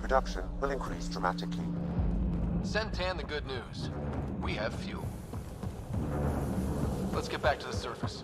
production will increase dramatically. Send Tan the good news. We have fuel. Let's get back to the surface.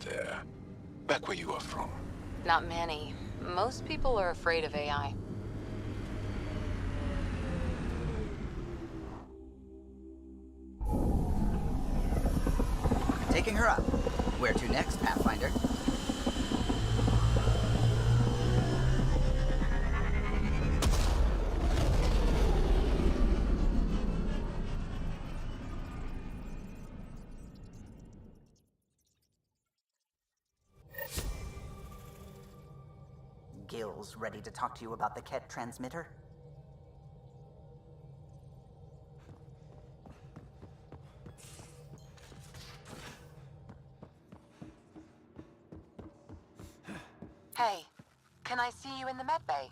There. Back where you are from. Not many. Most people are afraid of AI. Taking her up. Where to next, Pathfinder? Gil's ready to talk to you about the Ket transmitter? Hey, can I see you in the med bay?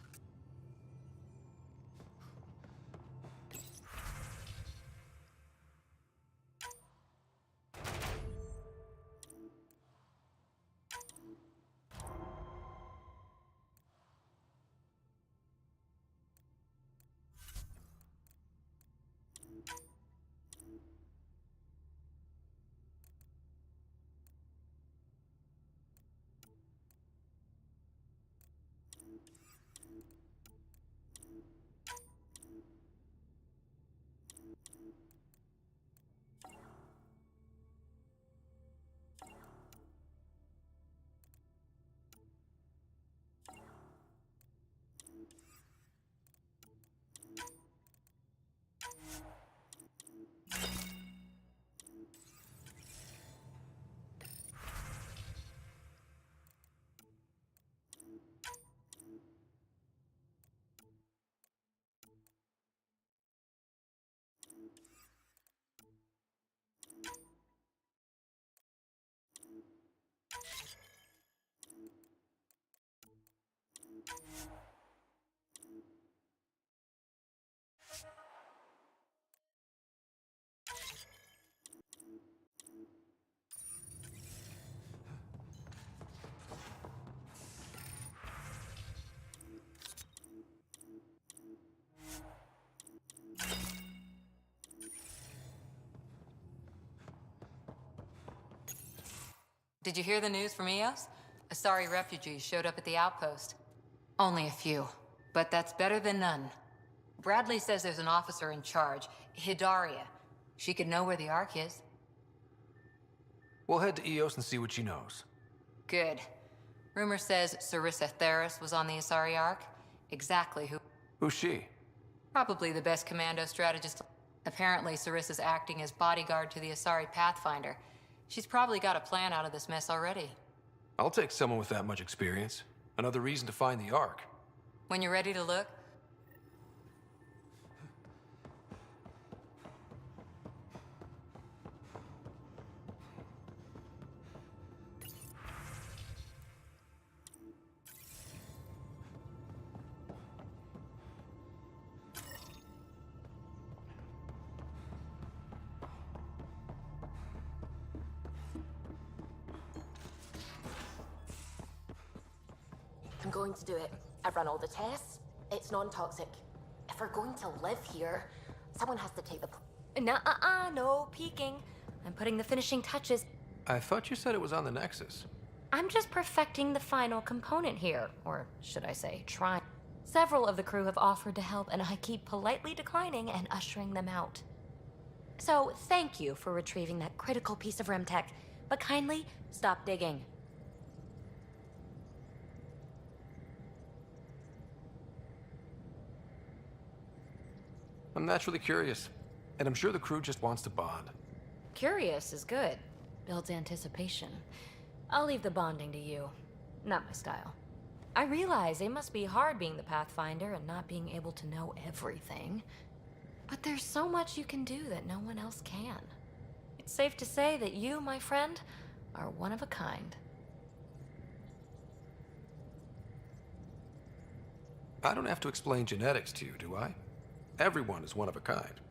Did you hear the news from EOS? Asari refugees showed up at the outpost. Only a few, but that's better than none. Bradley says there's an officer in charge, Hidaria. She could know where the Ark is. We'll head to EOS and see what she knows. Good. Rumor says Sarissa Theris was on the Asari Ark. Exactly who... Who's she? Probably the best commando strategist. Apparently, Sarissa's acting as bodyguard to the Asari Pathfinder. She's probably got a plan out of this mess already. I'll take someone with that much experience. Another reason to find the Ark. When you're ready to look, I'm going to do it. I've run all the tests. It's non-toxic. If we're going to live here, someone has to take the... No peeking. I'm putting the finishing touches. I thought you said it was on the Nexus. I'm just perfecting the final component here. Or should I say, trying. Several of the crew have offered to help, and I keep politely declining and ushering them out. So, thank you for retrieving that critical piece of REM tech, but kindly stop digging. I'm naturally curious, and I'm sure the crew just wants to bond. Curious is good. Builds anticipation. I'll leave the bonding to you. Not my style. I realize it must be hard being the Pathfinder and not being able to know everything. But there's so much you can do that no one else can. It's safe to say that you, my friend, are one of a kind. I don't have to explain genetics to you, do I? Everyone is one of a kind.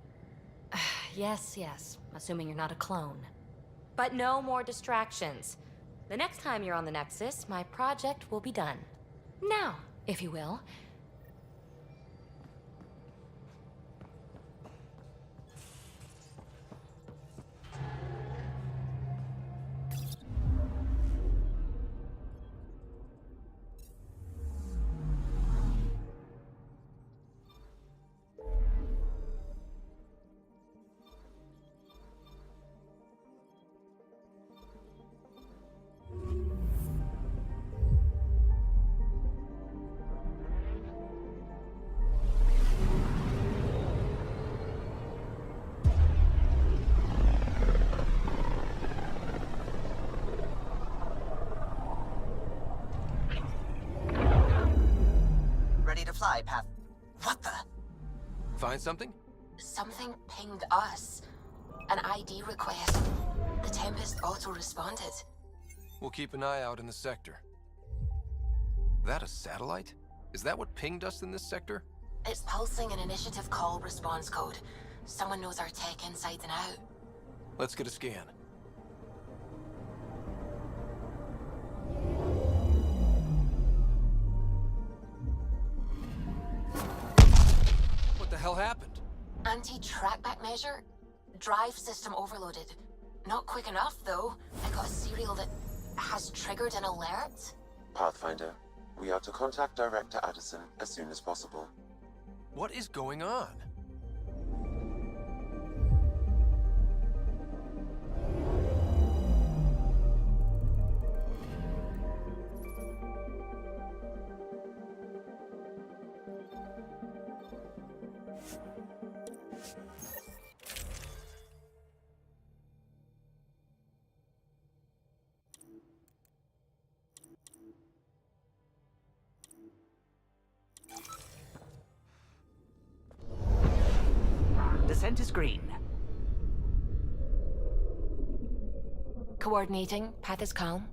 Yes, assuming you're not a clone. But no more distractions. The next time you're on the Nexus, my project will be done. Now, if you will. Ready to fly, Path. What the? Find something? Something pinged us. An ID request. The Tempest auto-responded. We'll keep an eye out in the sector. That a satellite? Is that what pinged us in this sector? It's pulsing an initiative call response code. Someone knows our tech inside and out. Let's get a scan. What the hell happened? Anti-trackback measure? Drive system overloaded. Not quick enough, though. I got a serial that has triggered an alert. Pathfinder, we are to contact Director Addison as soon as possible. What is going on? Descent is green. Coordinating. Path is calm.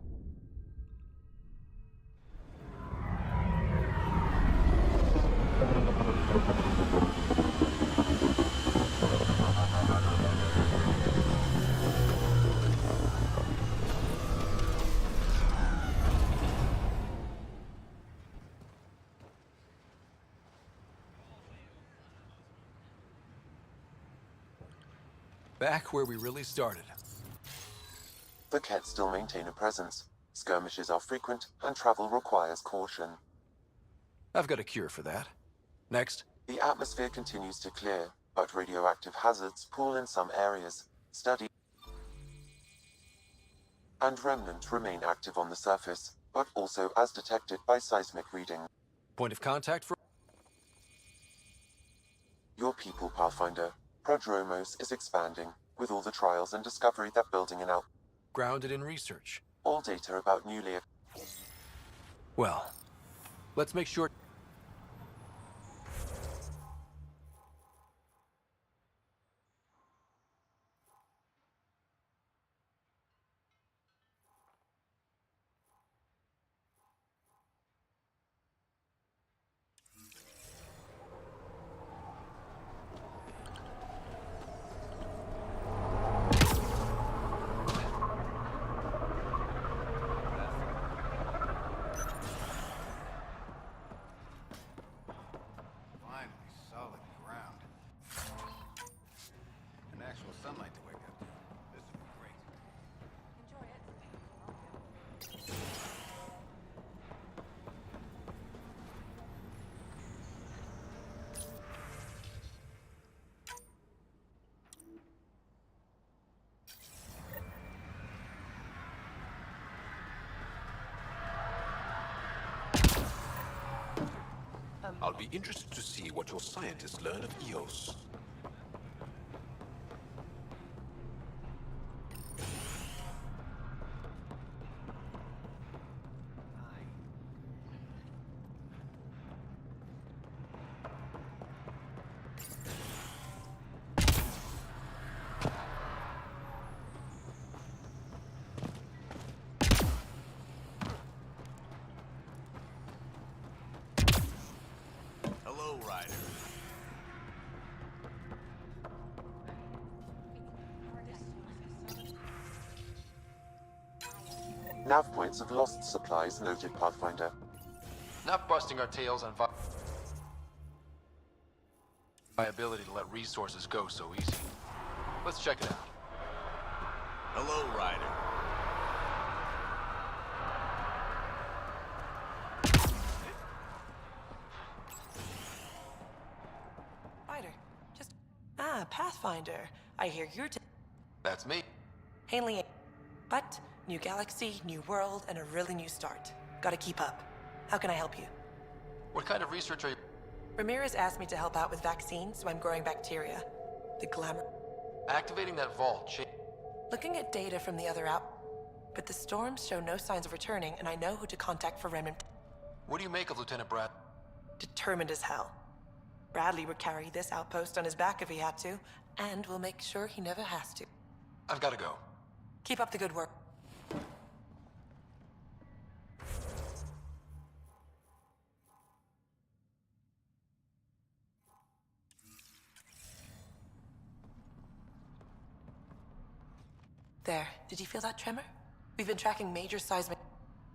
Back where we really started. The Kett still maintain a presence. Skirmishes are frequent, and travel requires caution. I've got a cure for that. Next. The atmosphere continues to clear, but radioactive hazards pool in some areas. Study and remnant remain active on the surface, but also as detected by seismic reading. Point of contact for... Your people, Pathfinder. Prodromos is expanding, with all the trials and discovery that building and out. Grounded in research. All data about newly... Well, let's make sure... be interested to see what your scientists learn of EOS. Hello, Ryder. Nav points of lost supplies noted, Pathfinder. Not busting our tails on viability to let resources go so easy. Let's check it out. Hello, Ryder. Ryder, just... Pathfinder. I hear you're... That's me. Haley... But, new galaxy, new world, and a really new start. Gotta keep up. How can I help you? What kind of research are you... Ramirez asked me to help out with vaccines, so I'm growing bacteria. The glamour... Activating that vault, Looking at data from the other out... But the storms show no signs of returning, and I know who to contact for remnant... What do you make of Lieutenant Brad? Determined as hell. Bradley would carry this outpost on his back if he had to, and we'll make sure he never has to. I've got to go. Keep up the good work. There. Did you feel that tremor? We've been tracking major seismic,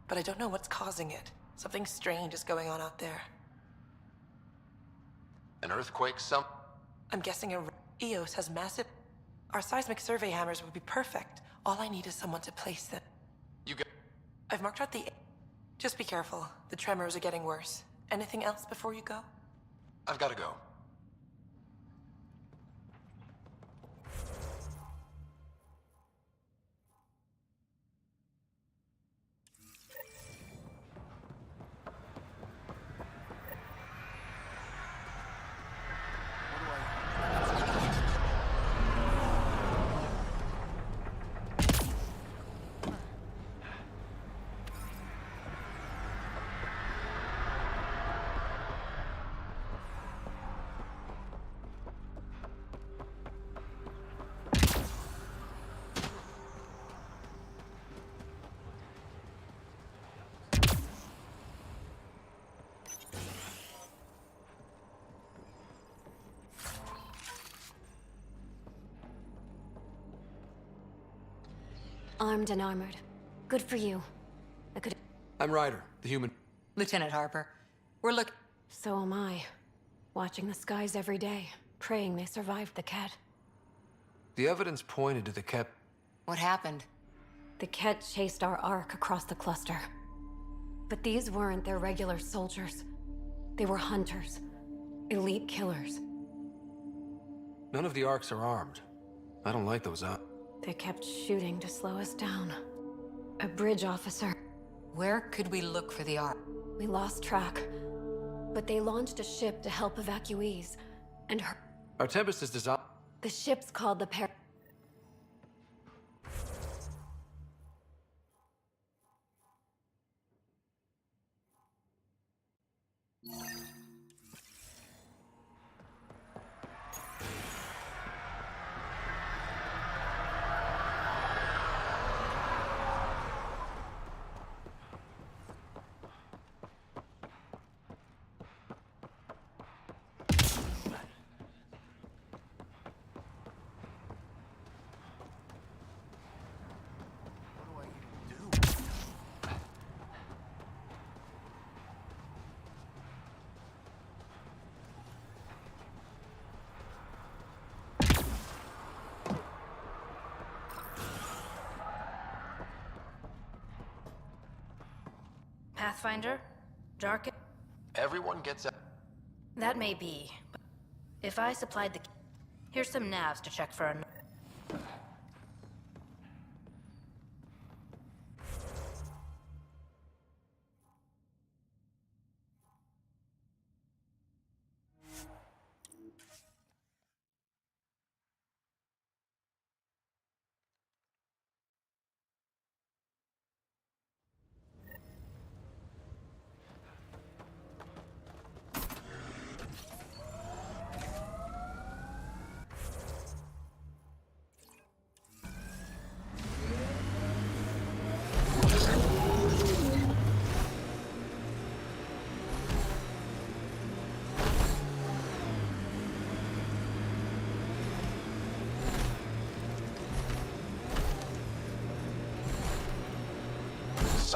but I don't know what's causing it. Something strange is going on out there. An earthquake, I'm guessing EOS has massive... Our seismic survey hammers would be perfect. All I need is someone to place them. I've marked out the... Just be careful. The tremors are getting worse. Anything else before you go? I've got to go. Armed and armored. Good for you. I could... I'm Ryder, the human... Lieutenant Harper, we're looking... So am I. Watching the skies every day, praying they survived the Ket. The evidence pointed to the Ket... What happened? The Ket chased our Ark across the cluster. But these weren't their regular soldiers. They were hunters. Elite killers. None of the Arks are armed. I don't like those They kept shooting to slow us down. A bridge officer. Where could we look for the Ark? We lost track. But they launched a ship to help evacuees. And Our Tempest is designed... the ship's called the Pathfinder? Dark... Everyone gets out... That may be, but if I supplied the... Here's some navs to check for a...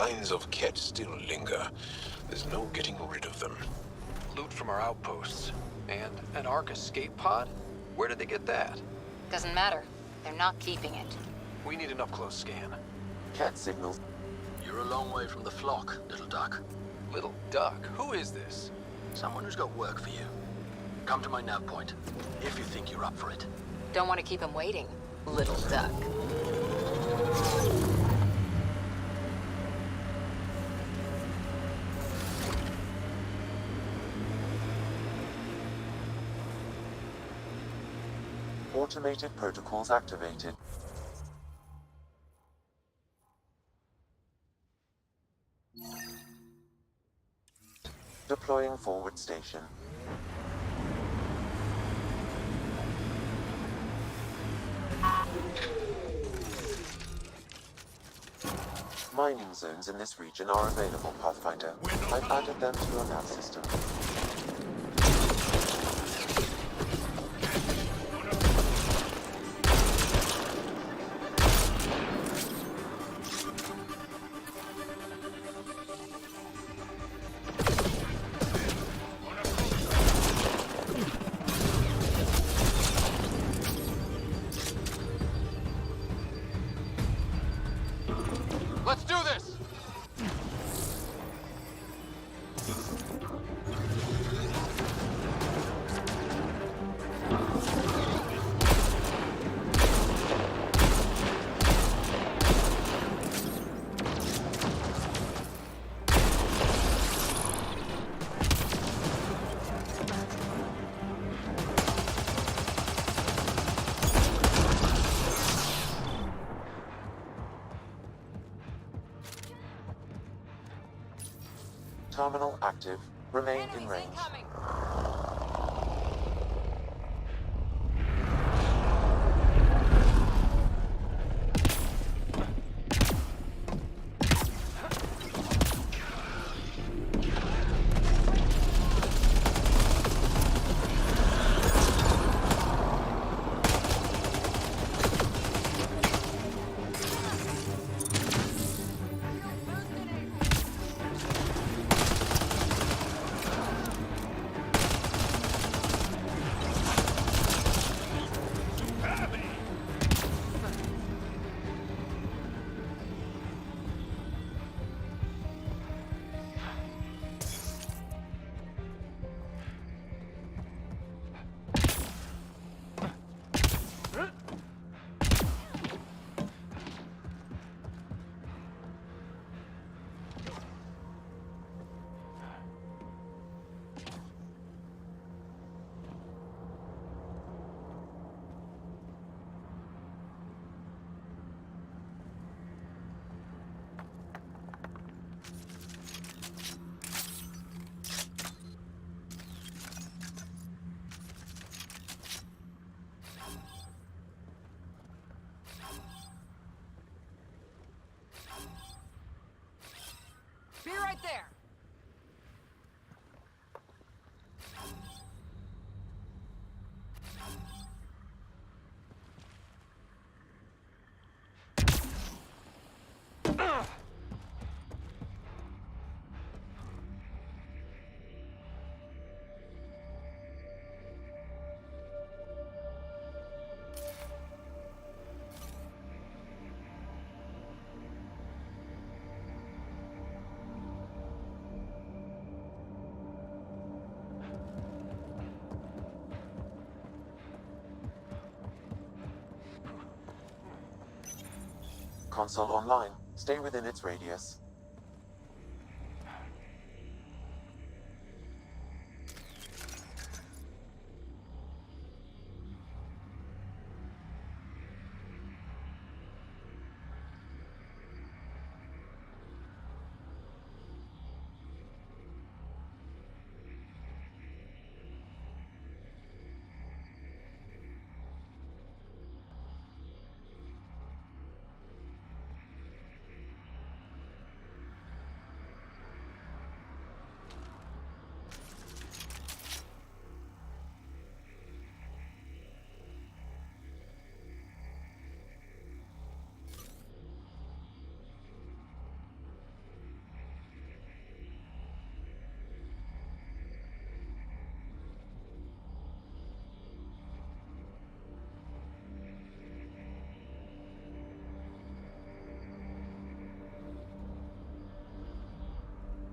signs of Ket still linger. There's no getting rid of them. Loot from our outposts. And an Ark escape pod? Where did they get that? Doesn't matter. They're not keeping it. We need an up-close scan. Cat signals. You're a long way from the flock, little duck. Little duck? Who is this? Someone who's got work for you. Come to my nav point, if you think you're up for it. Don't want to keep him waiting, little duck. Automated protocols activated. Deploying forward station. Mining zones in this region are available, Pathfinder. I've added them to your nav system. Let's do this! Terminal active. Remain in range. Be right there! Console online. Stay within its radius.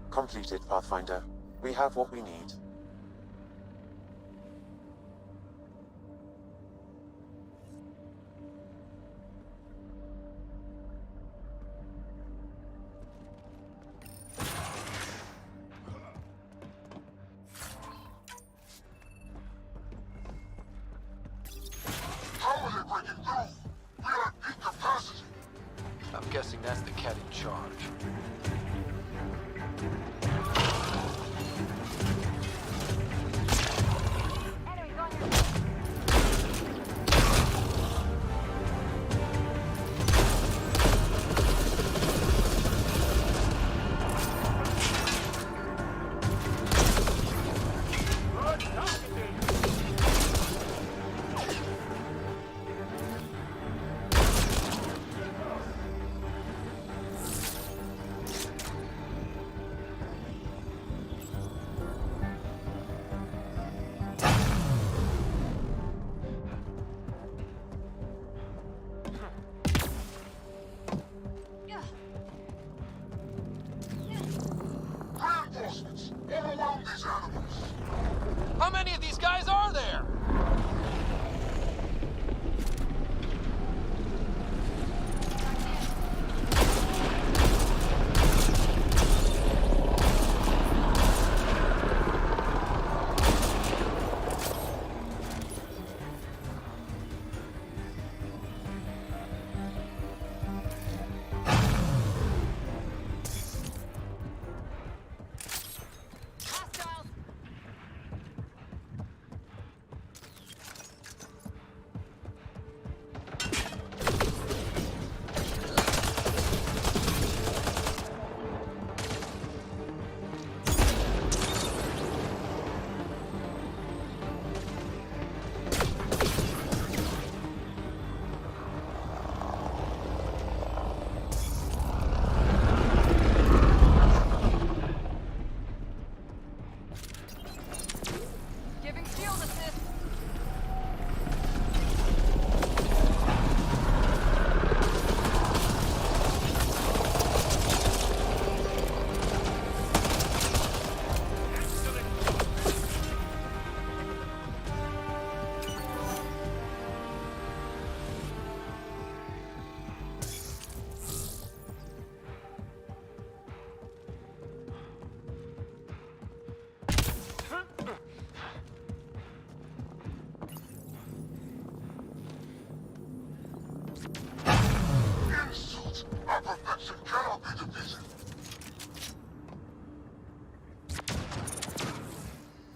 Completed, Pathfinder. We have what we need. I'm guessing that's the cat in charge. How many of these guys are there?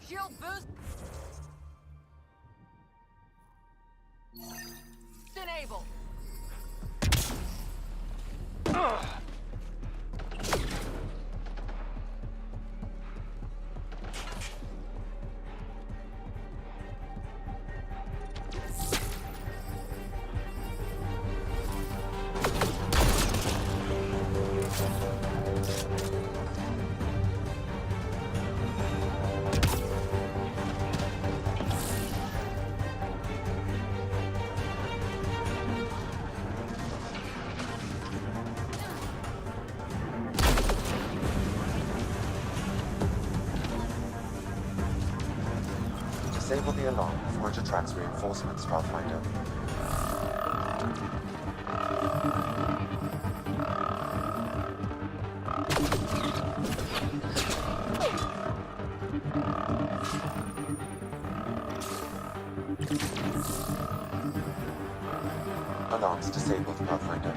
Shield boost. Enable. Disable the alarm before it attracts reinforcements, Pathfinder. Alarms disabled, Pathfinder.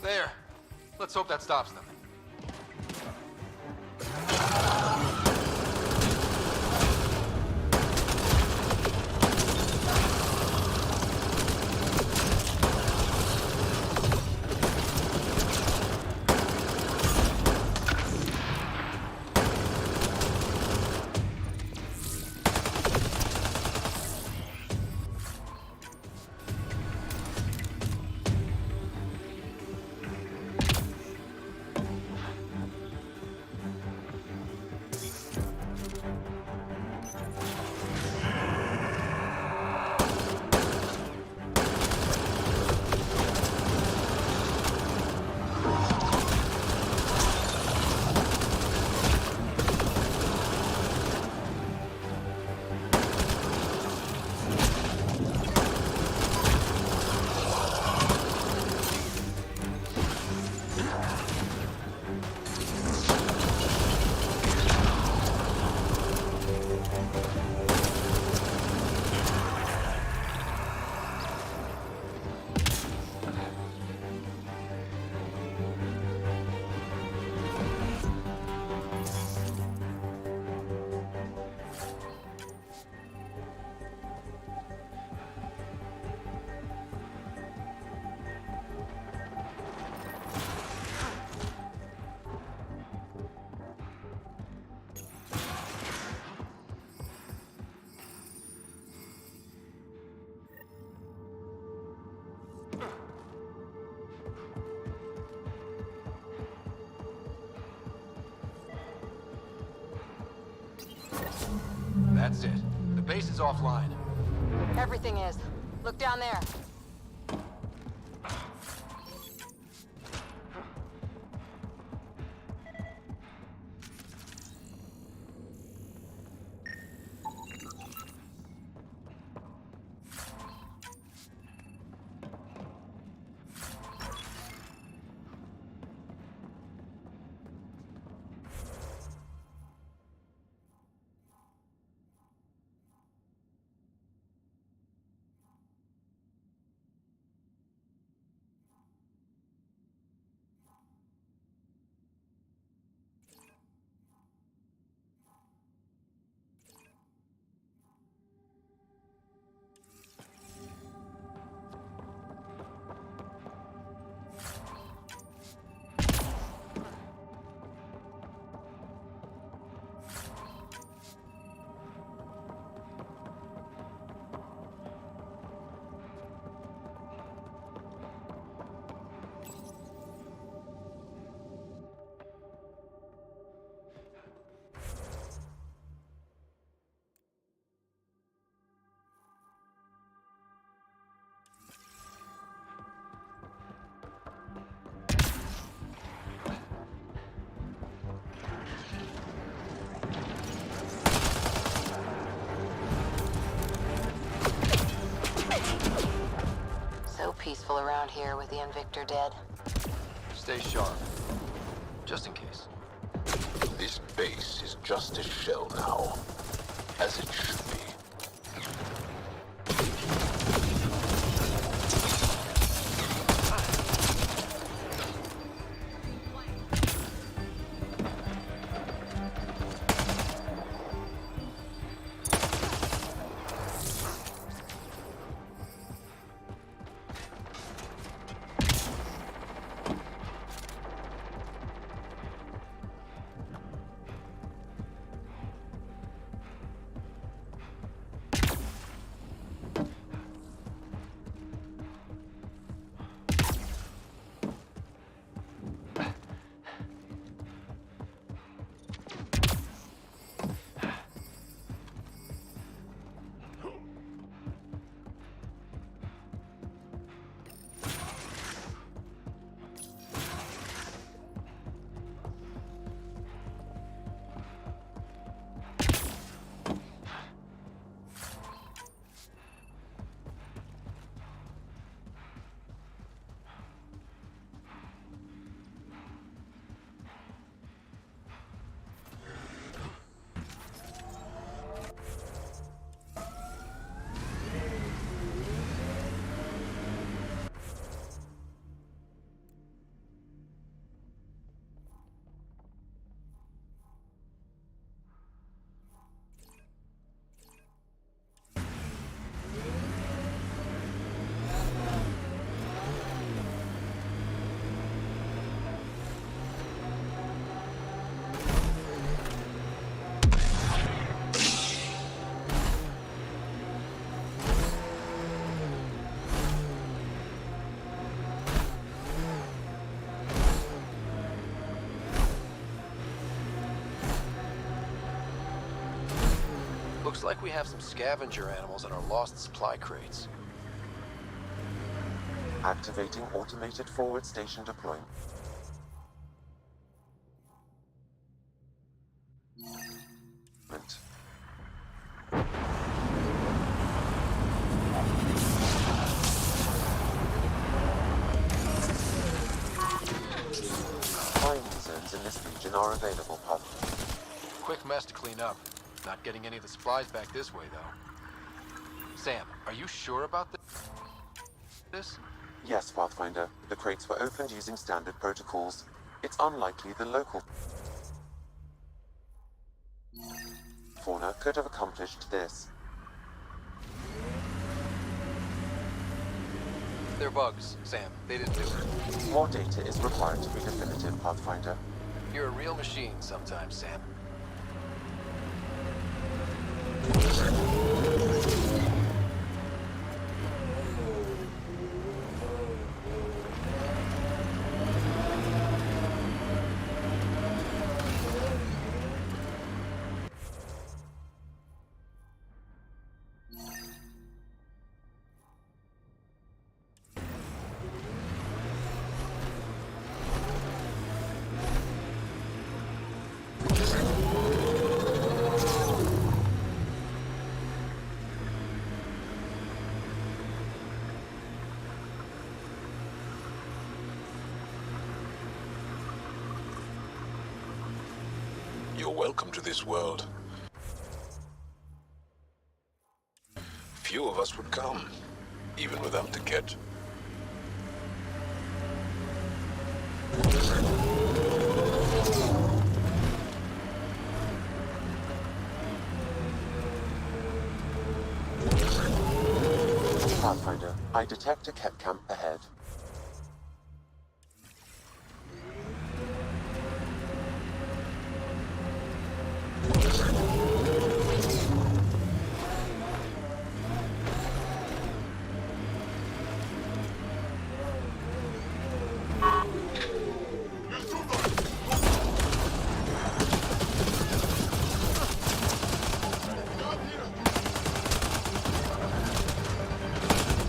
There. Let's hope that stops them. That's it. The base is offline. Everything is. Look down there. Peaceful around here with the Invictor dead. Stay sharp. Just in case. This base is just a shell now, as it should be. Looks like we have some scavenger animals in our lost supply crates. Activating automated forward station deployment. Mining zones in this region are available, Pathfinder. Quick mess to clean up. Not getting any of the supplies back this way, though. Sam, are you sure about this? Yes, Pathfinder. The crates were opened using standard protocols. It's unlikely the local fauna could have accomplished this. They're bugs, Sam. They didn't do it. More data is required to be definitive, Pathfinder. You're a real machine sometimes, Sam. You're welcome to this world. Few of us would come, even without the kit. Pathfinder, I detect a cat camp ahead.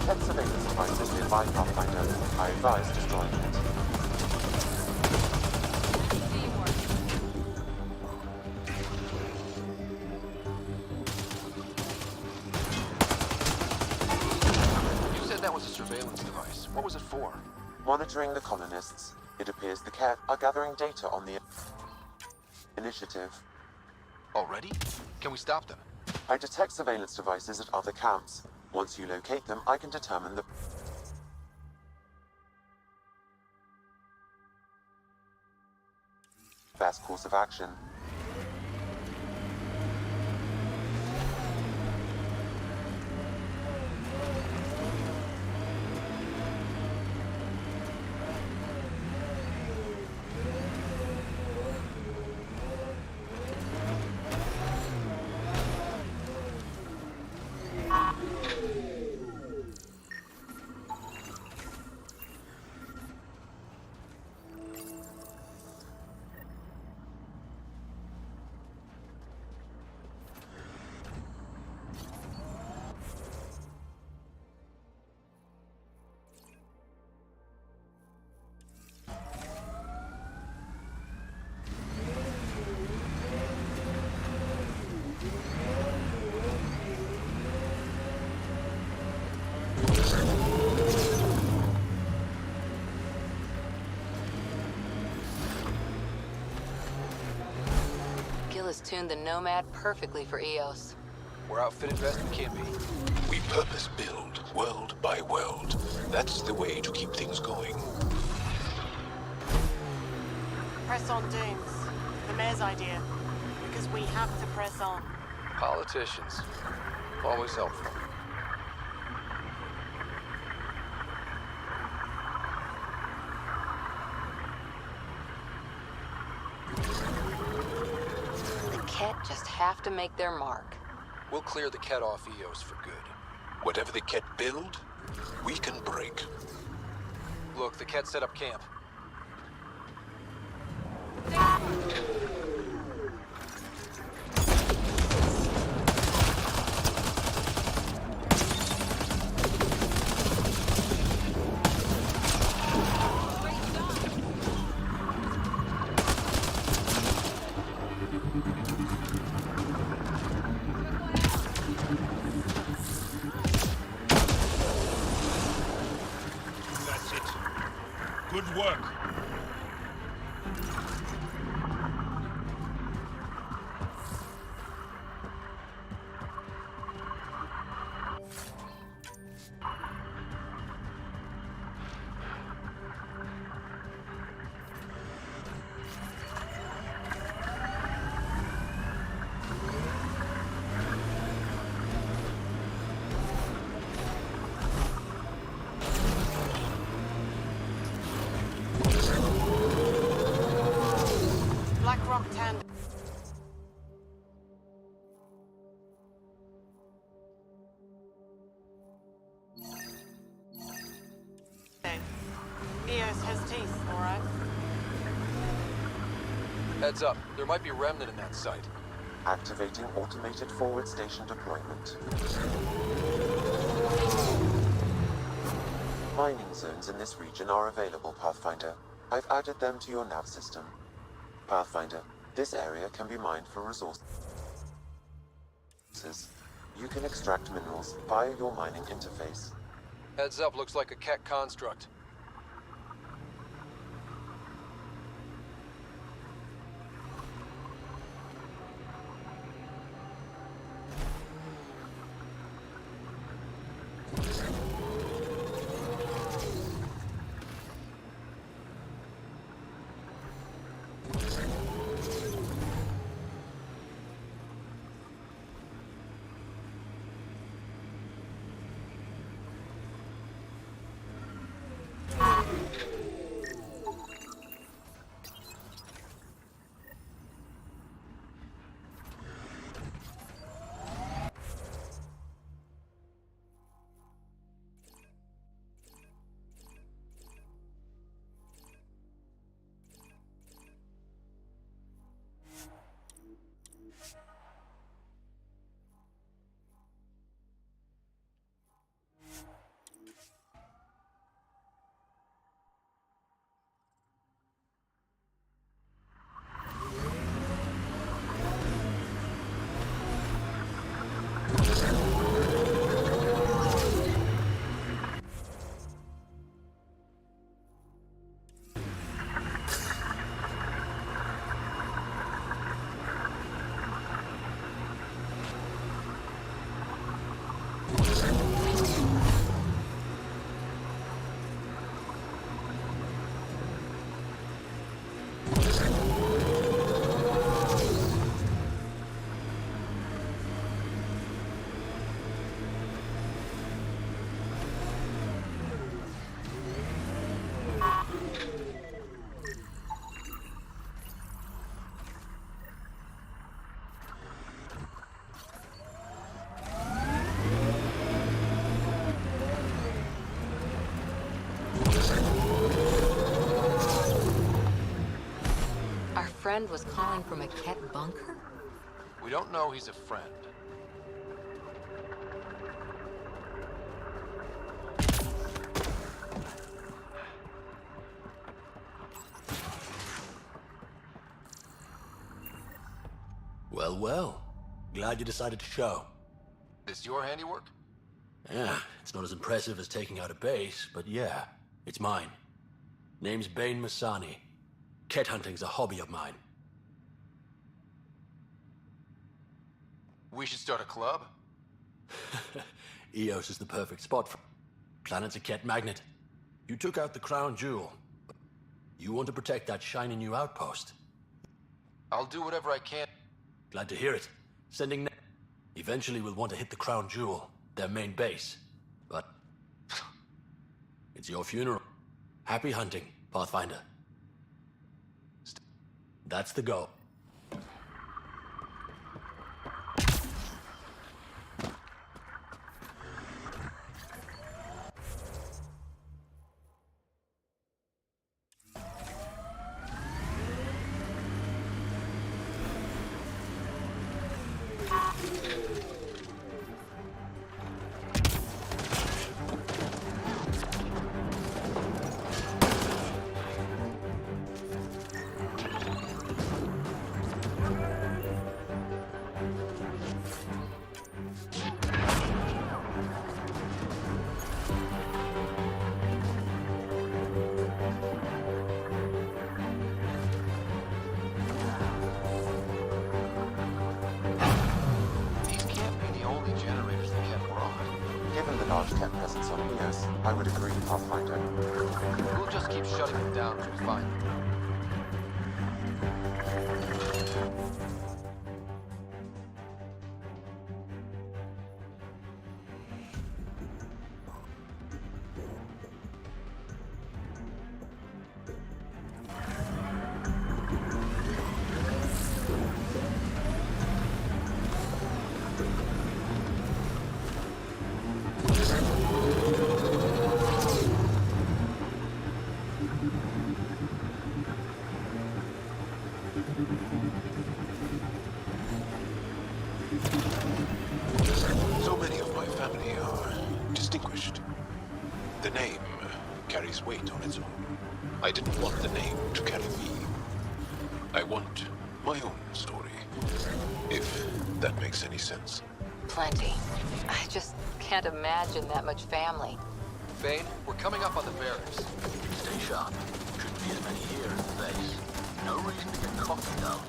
Pet surveillance devices nearby, Pathfinder. I advise destroying it. You said that was a surveillance device. What was it for? Monitoring the colonists. It appears the cat are gathering data on the initiative. Already? Can we stop them? I detect surveillance devices at other camps. Once you locate them, I can determine the best course of action. Has tuned the Nomad perfectly for EOS. We're outfitted best we can be. We purpose build, world by world. That's the way to keep things going. Press on, Dooms. The mayor's idea. Because we have to press on. Politicians. Always helpful. Ket just have to make their mark. We'll clear the Ket off EOS for good. Whatever the Ket build, we can break. Look, the Ket set up camp. work. BlackRock 10. EOS has teeth, alright? Heads up, there might be a remnant in that site. Activating automated forward station deployment. Mining zones in this region are available, Pathfinder. I've added them to your nav system. Pathfinder, this area can be mined for resources. You can extract minerals via your mining interface. Heads up, looks like a Keck construct. Friend was calling from a Ket bunker? We don't know he's a friend. Well, well. Glad you decided to show. This your handiwork? Yeah, it's not as impressive as taking out a base, but yeah, it's mine. Name's Bain Masani. Ket hunting's a hobby of mine. We should start a club? EOS is the perfect spot for... Planet's a Ket magnet. You took out the crown jewel. You want to protect that shiny new outpost. I'll do whatever I can. Glad to hear it. Sending... Eventually we'll want to hit the crown jewel, their main base. But... it's your funeral. Happy hunting, Pathfinder. That's the goal. large tech presence on Eos, I would agree, Pathfinder. We'll just keep shutting them down as we find them. So many of my family are distinguished. The name carries weight on its own. I didn't want the name to carry me. I want my own story, if that makes any sense. Plenty. I just can't imagine that much family. Bane, we're coming up on the barracks. Stay sharp. Shouldn't be as many here as the base. No reason to get cocky, though.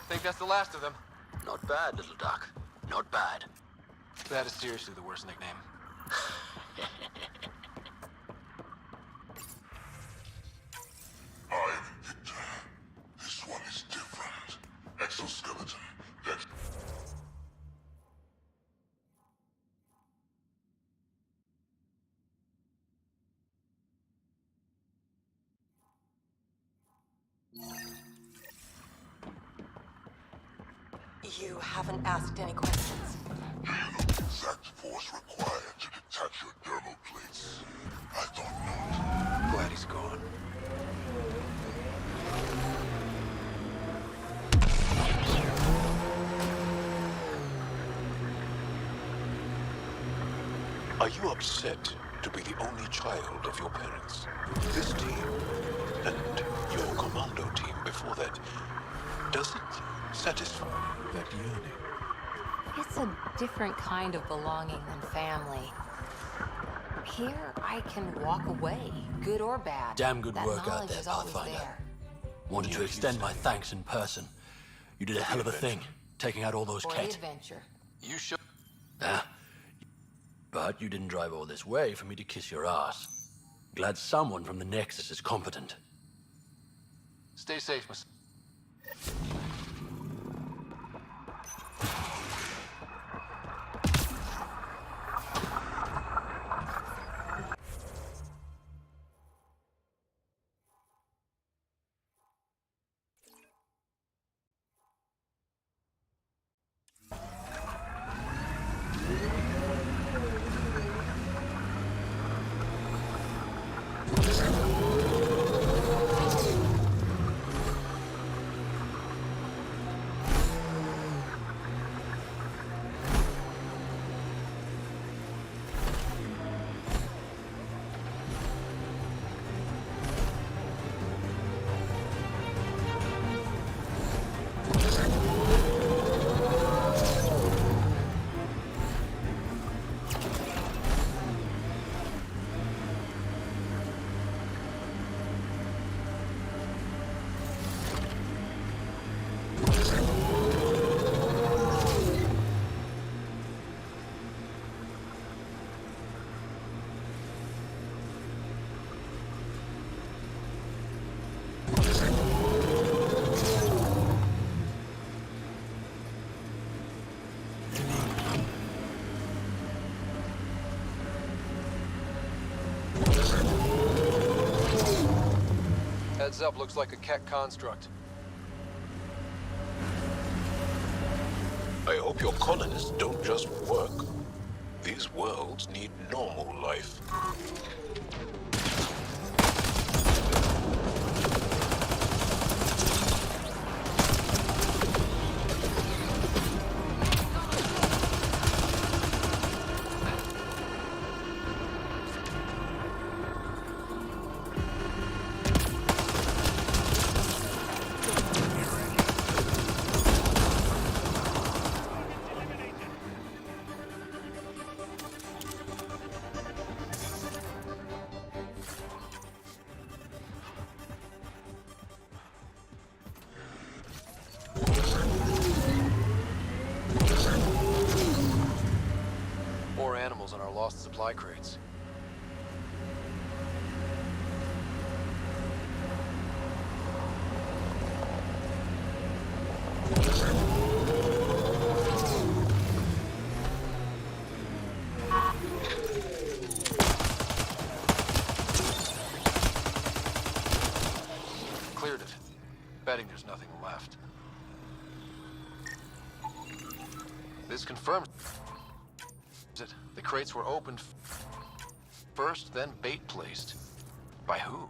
Think that's the last of them. Not bad, little duck. Not bad. That is seriously the worst nickname. I'm Victor. This one is different. Exoskeleton. You haven't asked any questions. Do you know the exact force required to detach your dermal plates? I thought not. Glad he's gone. Are you upset to be the only child of your parents? This team, and your commando team before that, does it satisfy that yearning? It's a different kind of belonging than family. Here, I can walk away, good or bad. Damn good That work out knowledge there, is always Pathfinder. there. Wanted to extend my thanks in person. You did a hell of a thing, taking out all those For the Kett. adventure. You should. But you didn't drive all this way for me to kiss your ass. Glad someone from the Nexus is competent. Stay safe, Miss. Heads up, looks like a Keck construct. I hope your colonists don't just work. These worlds need normal life. More animals on our lost supply crates. Cleared it. Betting there's nothing left. This confirms it. The crates were opened first, then bait placed. By who?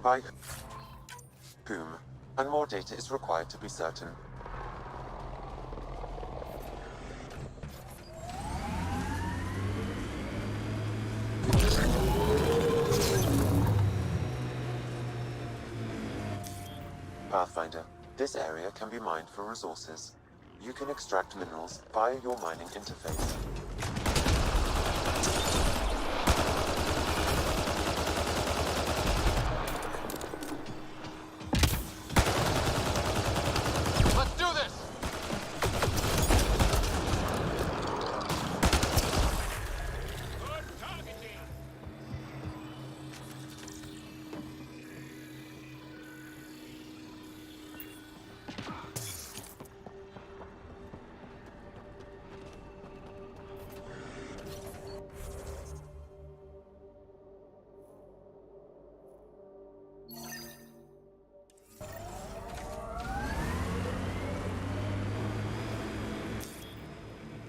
By whom? And more data is required to be certain. Pathfinder, this area can be mined for resources. You can extract minerals via your mining interface. Let's do this!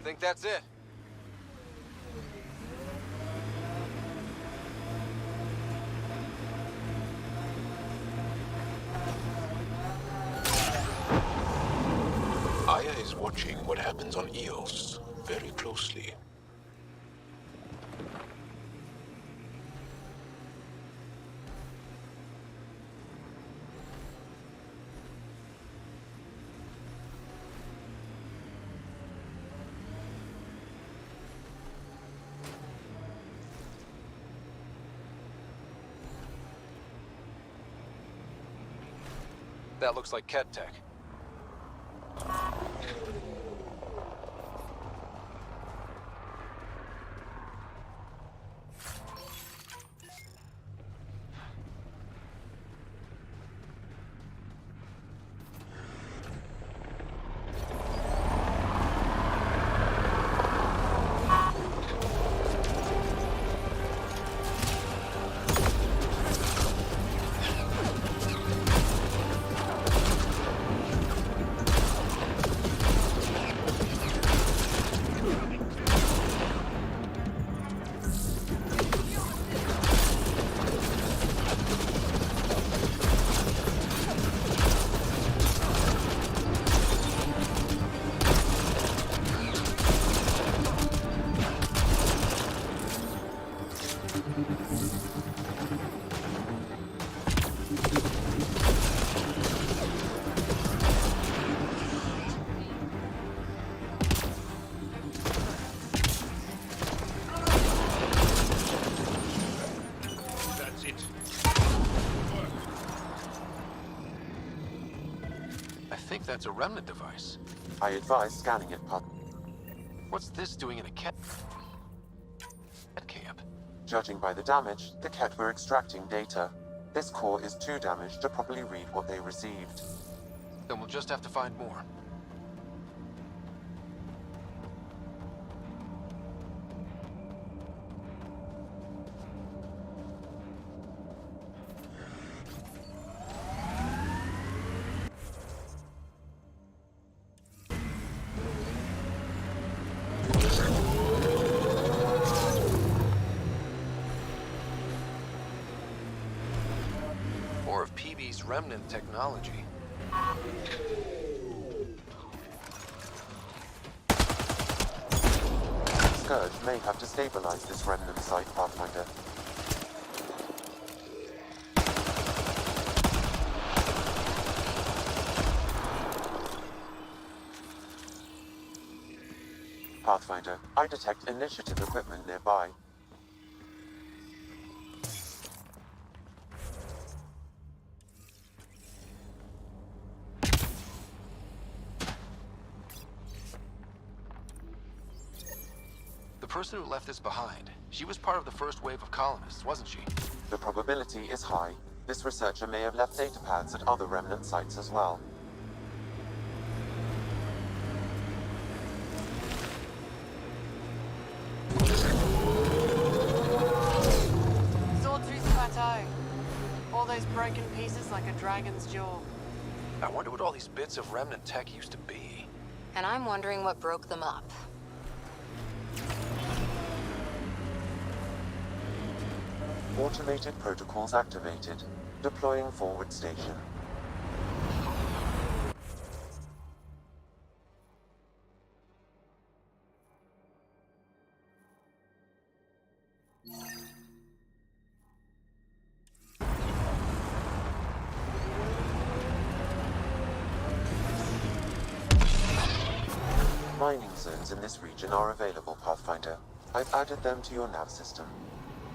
Think that's it? Aya is watching what happens on Eos very closely. That looks like Ket tech. I think that's a remnant device. I advise scanning it, What's this doing in a Ket camp? Judging by the damage, the Ket were extracting data. This core is too damaged to properly read what they received. Then we'll just have to find more. of PB's remnant technology. Scourge may have destabilized this remnant site, Pathfinder. Pathfinder, I detect initiative equipment nearby. The person who left this behind, she was part of the first wave of colonists, wasn't she? The probability is high. This researcher may have left data pads at other remnant sites as well. Sawtooth Plateau. All those broken pieces like a dragon's jaw. I wonder what all these bits of remnant tech used to be. And I'm wondering what broke them up. Automated protocols activated. Deploying forward station. Mining zones in this region are available, Pathfinder. I've added them to your nav system.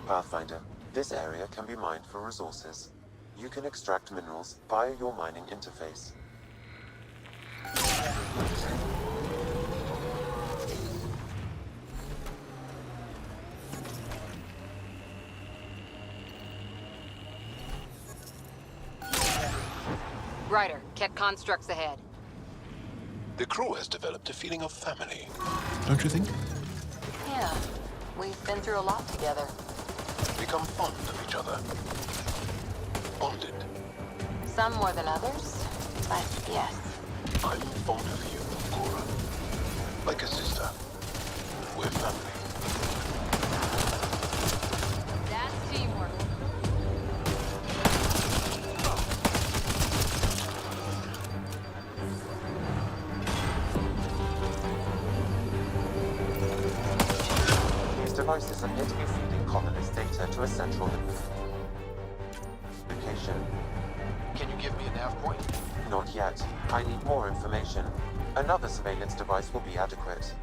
Pathfinder, this area can be mined for resources. You can extract minerals via your mining interface. Ryder, Ket constructs ahead. The crew has developed a feeling of family. Don't you think? Yeah, we've been through a lot together. Become fond of each other. Bonded. Some more than others, but yes. I'm fond of you, Cora. Like a sister. We're family. That's teamwork. These devices appear to be feeding colonist data to a central location. Can you give me a nav point? Not yet. I need more information. Another surveillance device will be adequate.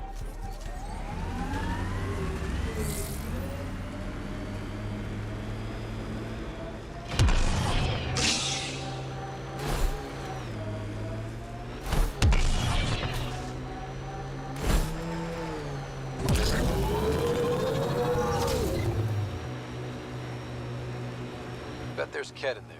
Bet there's Ket in there.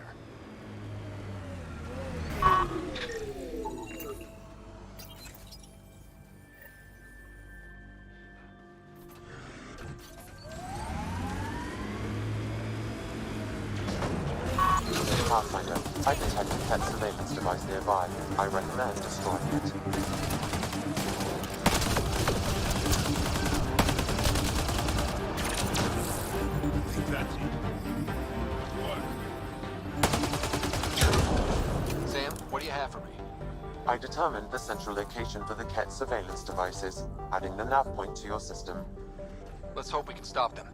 Pathfinder, I detect a pet surveillance device nearby. I recommend destroying it. I think that's it. What? Sam, what do you have for me? I determined the central location for the Ket surveillance devices, adding the nav point to your system. Let's hope we can stop them.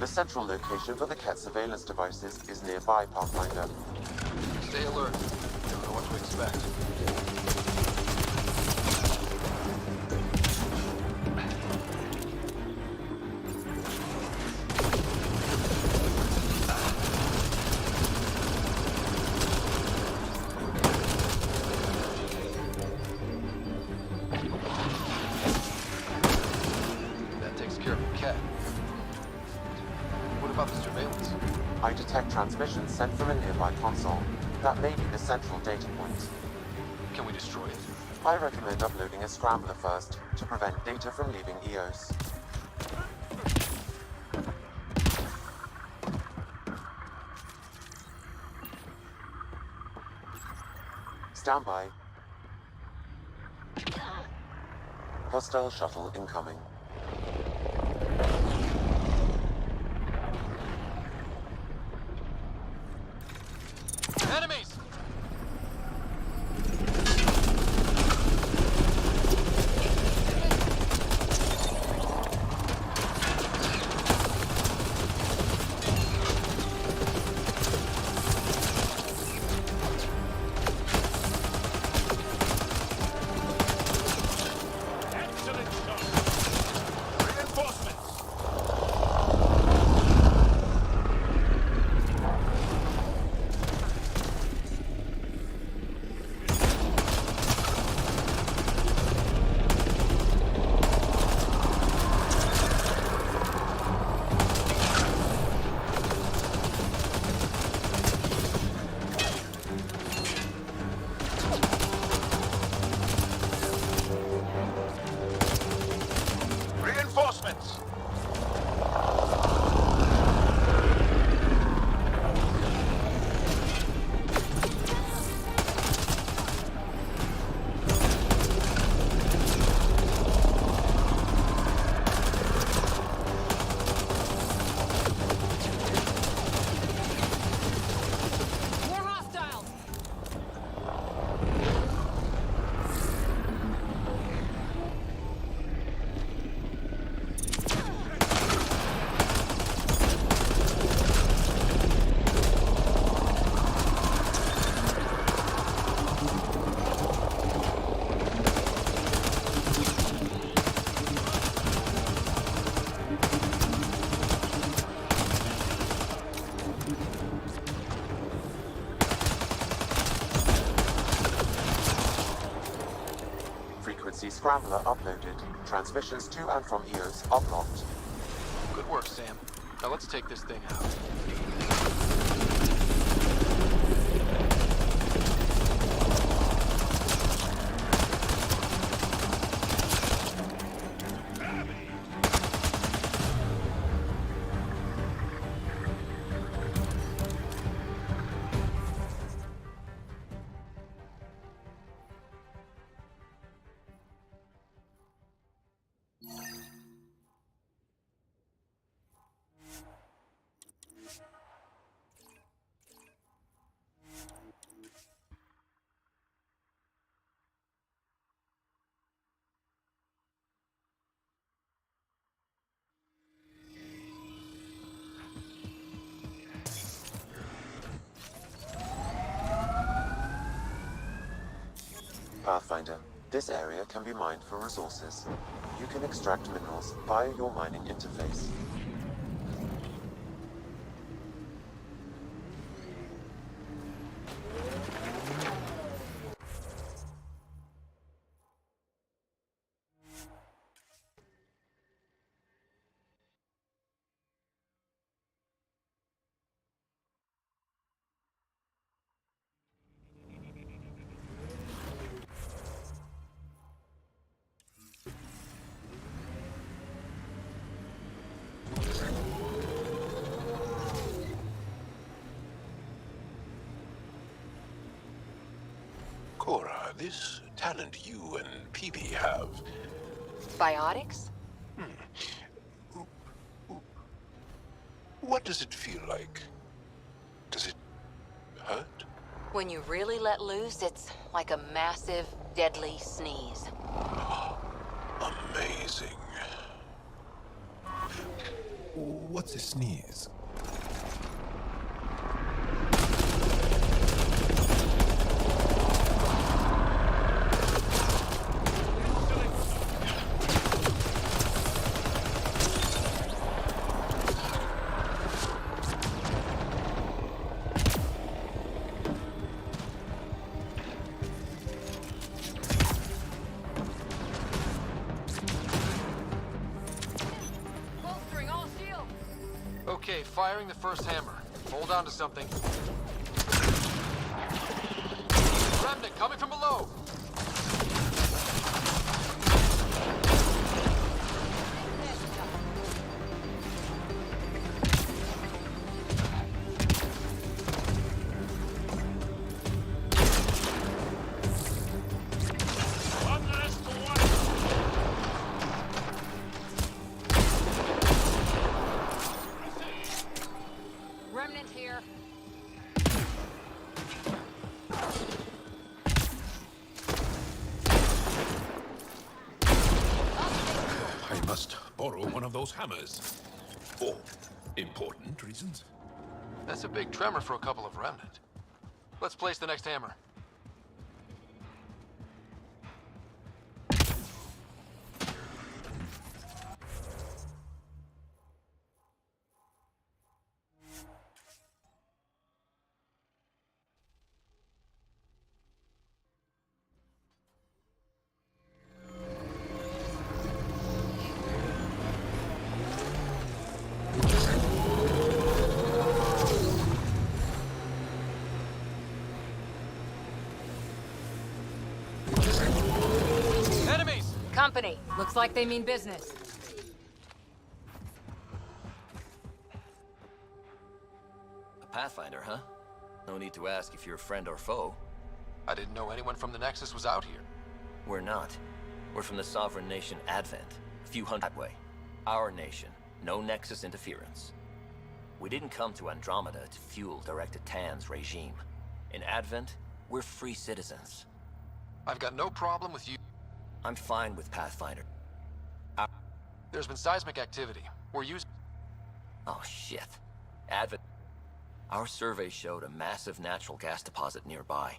The central location for the Ket surveillance devices is nearby, Pathfinder. Stay alert. Don't know what to expect. That takes care of the Ket. What about the surveillance? I detect transmissions sent from a nearby console. That may be the central data point. Can we destroy it? I recommend uploading a scrambler first to prevent data from leaving EOS. Stand by. Hostile shuttle incoming. Enemies! Excellent shot. Reinforcements. Reinforcements. More hostiles! Frequency scrambler uploaded. Transmissions to and from EOS are blocked. Good work, Sam. Now let's take this thing out. Pathfinder, this area can be mined for resources. You can extract minerals via your mining interface. Cora, this talent you and PB have. Biotics? What does it feel like? Does it hurt? When you really let loose, it's like a massive, deadly sneeze. Amazing. What's a sneeze? Okay, firing the first hammer. Hold on to something. Remnant coming from below! Remnant here. I must borrow one of those hammers. For important reasons. That's a big tremor for a couple of remnant. Let's place the next hammer. Enemies! Company. Looks like they mean business. A Pathfinder, huh? No need to ask if you're a friend or foe. I didn't know anyone from the Nexus was out here. We're not. We're from the sovereign nation Advent, a few hundred that way. Our nation, no Nexus interference. We didn't come to Andromeda to fuel Director Tan's regime. In Advent, we're free citizens. I've got no problem with you. I'm fine with Pathfinder. There's been seismic activity. We're using... Oh, shit. Advent... Our survey showed a massive natural gas deposit nearby.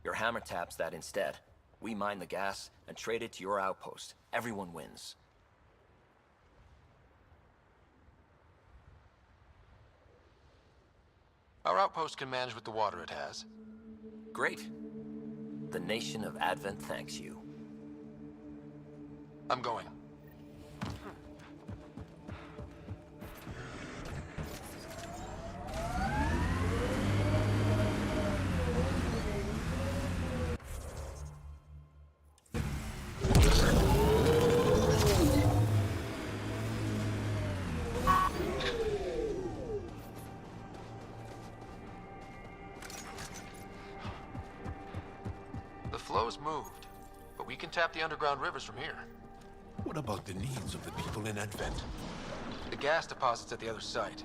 Your hammer taps that instead. We mine the gas and trade it to your outpost. Everyone wins. Our outpost can manage with the water it has. Great. The nation of Advent thanks you. I'm going. The flow's moved, but we can tap the underground rivers from here. What about the needs of the people in Advent? The gas deposit's at the other site.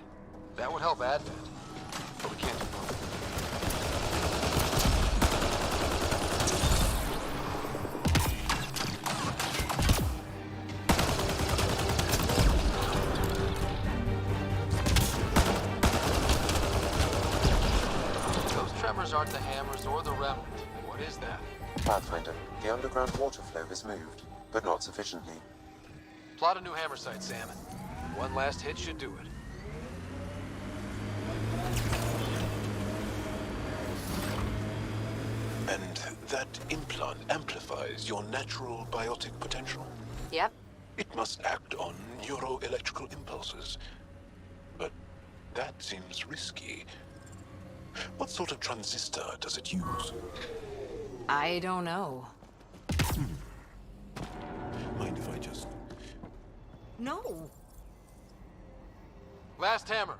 That would help Advent, but we can't do both. Those tremors aren't the hammers or the remnant. What is that? Pathfinder, the underground water flow is moved, but not sufficiently. Plot a new hammer site, Sam. One last hit should do it. And that implant amplifies your natural biotic potential? Yep. It must act on neuroelectrical impulses. But that seems risky. What sort of transistor does it use? I don't know. Mind if I just... No. Last hammer.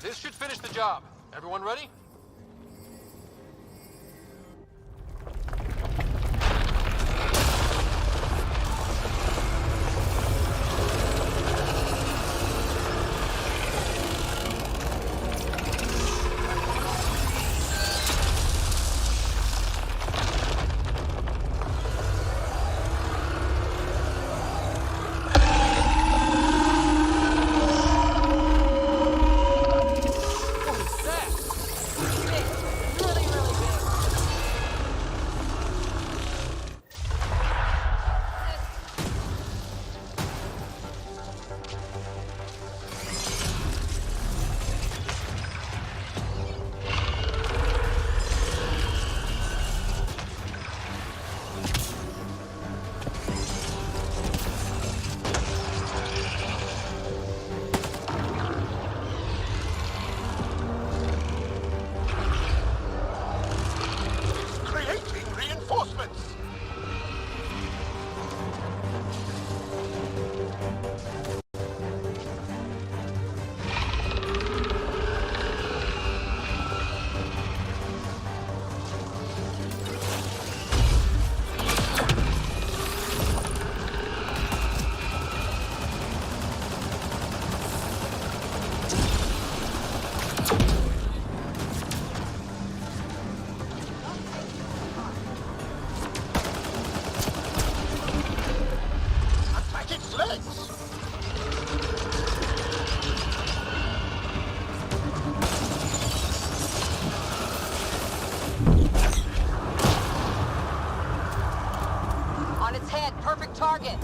This should finish the job. Everyone ready? perfect target.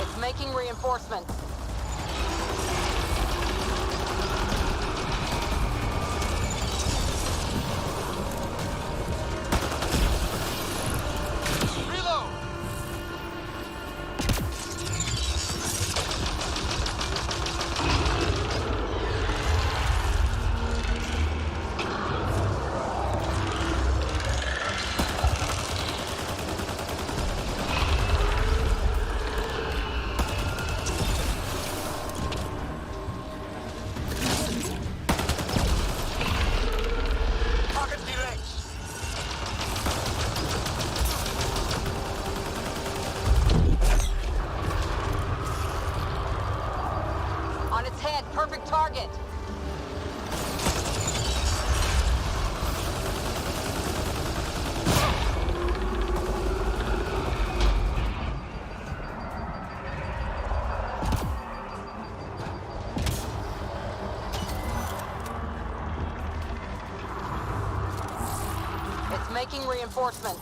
It's making reinforcements. On its head, perfect target. It's making reinforcements.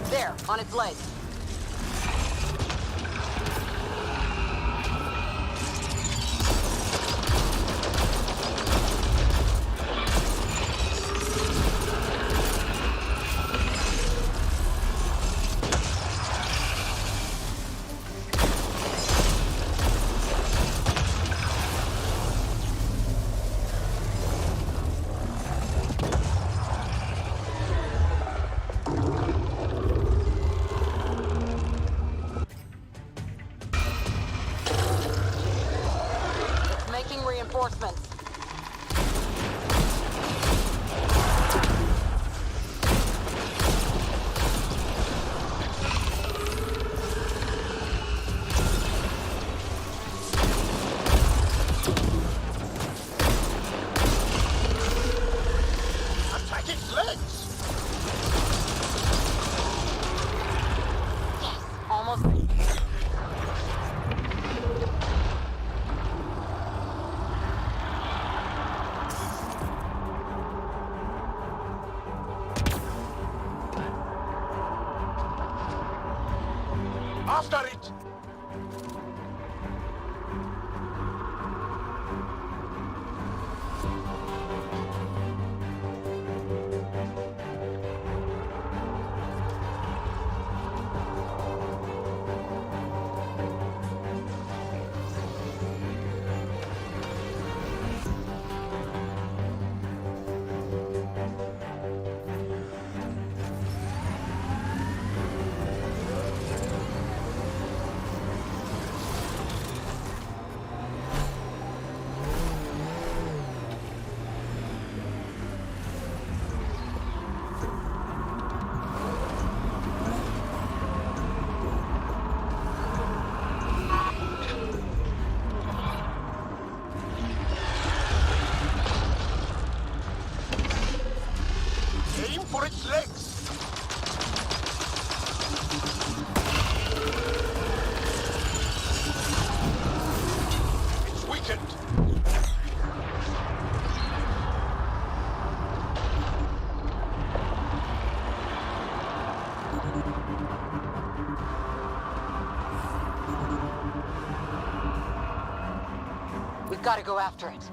There, on its legs. Making reinforcements. Attack its legs! Yes, almost. After it! Aim for its legs! It's weakened! We've got to go after it.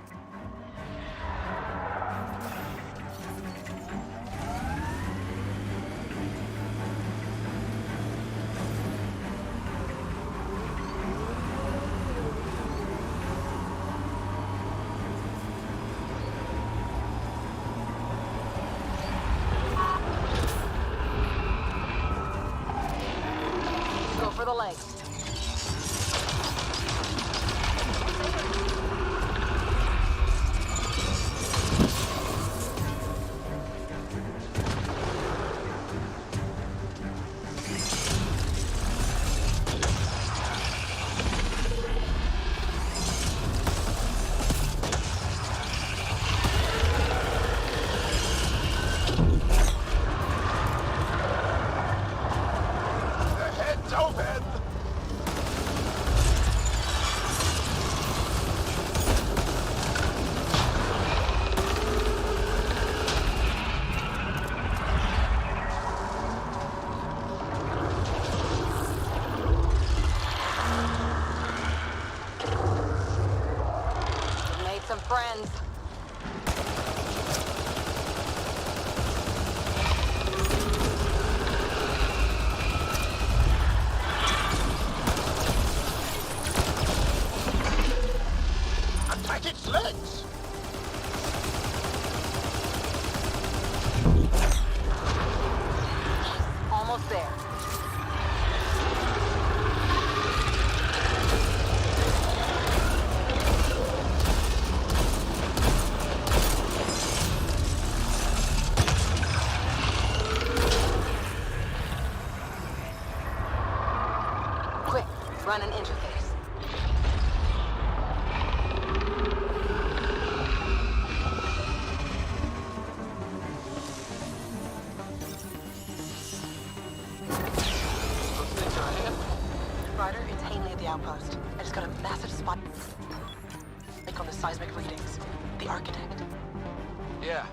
Almost there. Quick, run an interface. Ryder, it's Hanley at the outpost. I just got a massive spot like on the seismic readings. The architect. Yeah,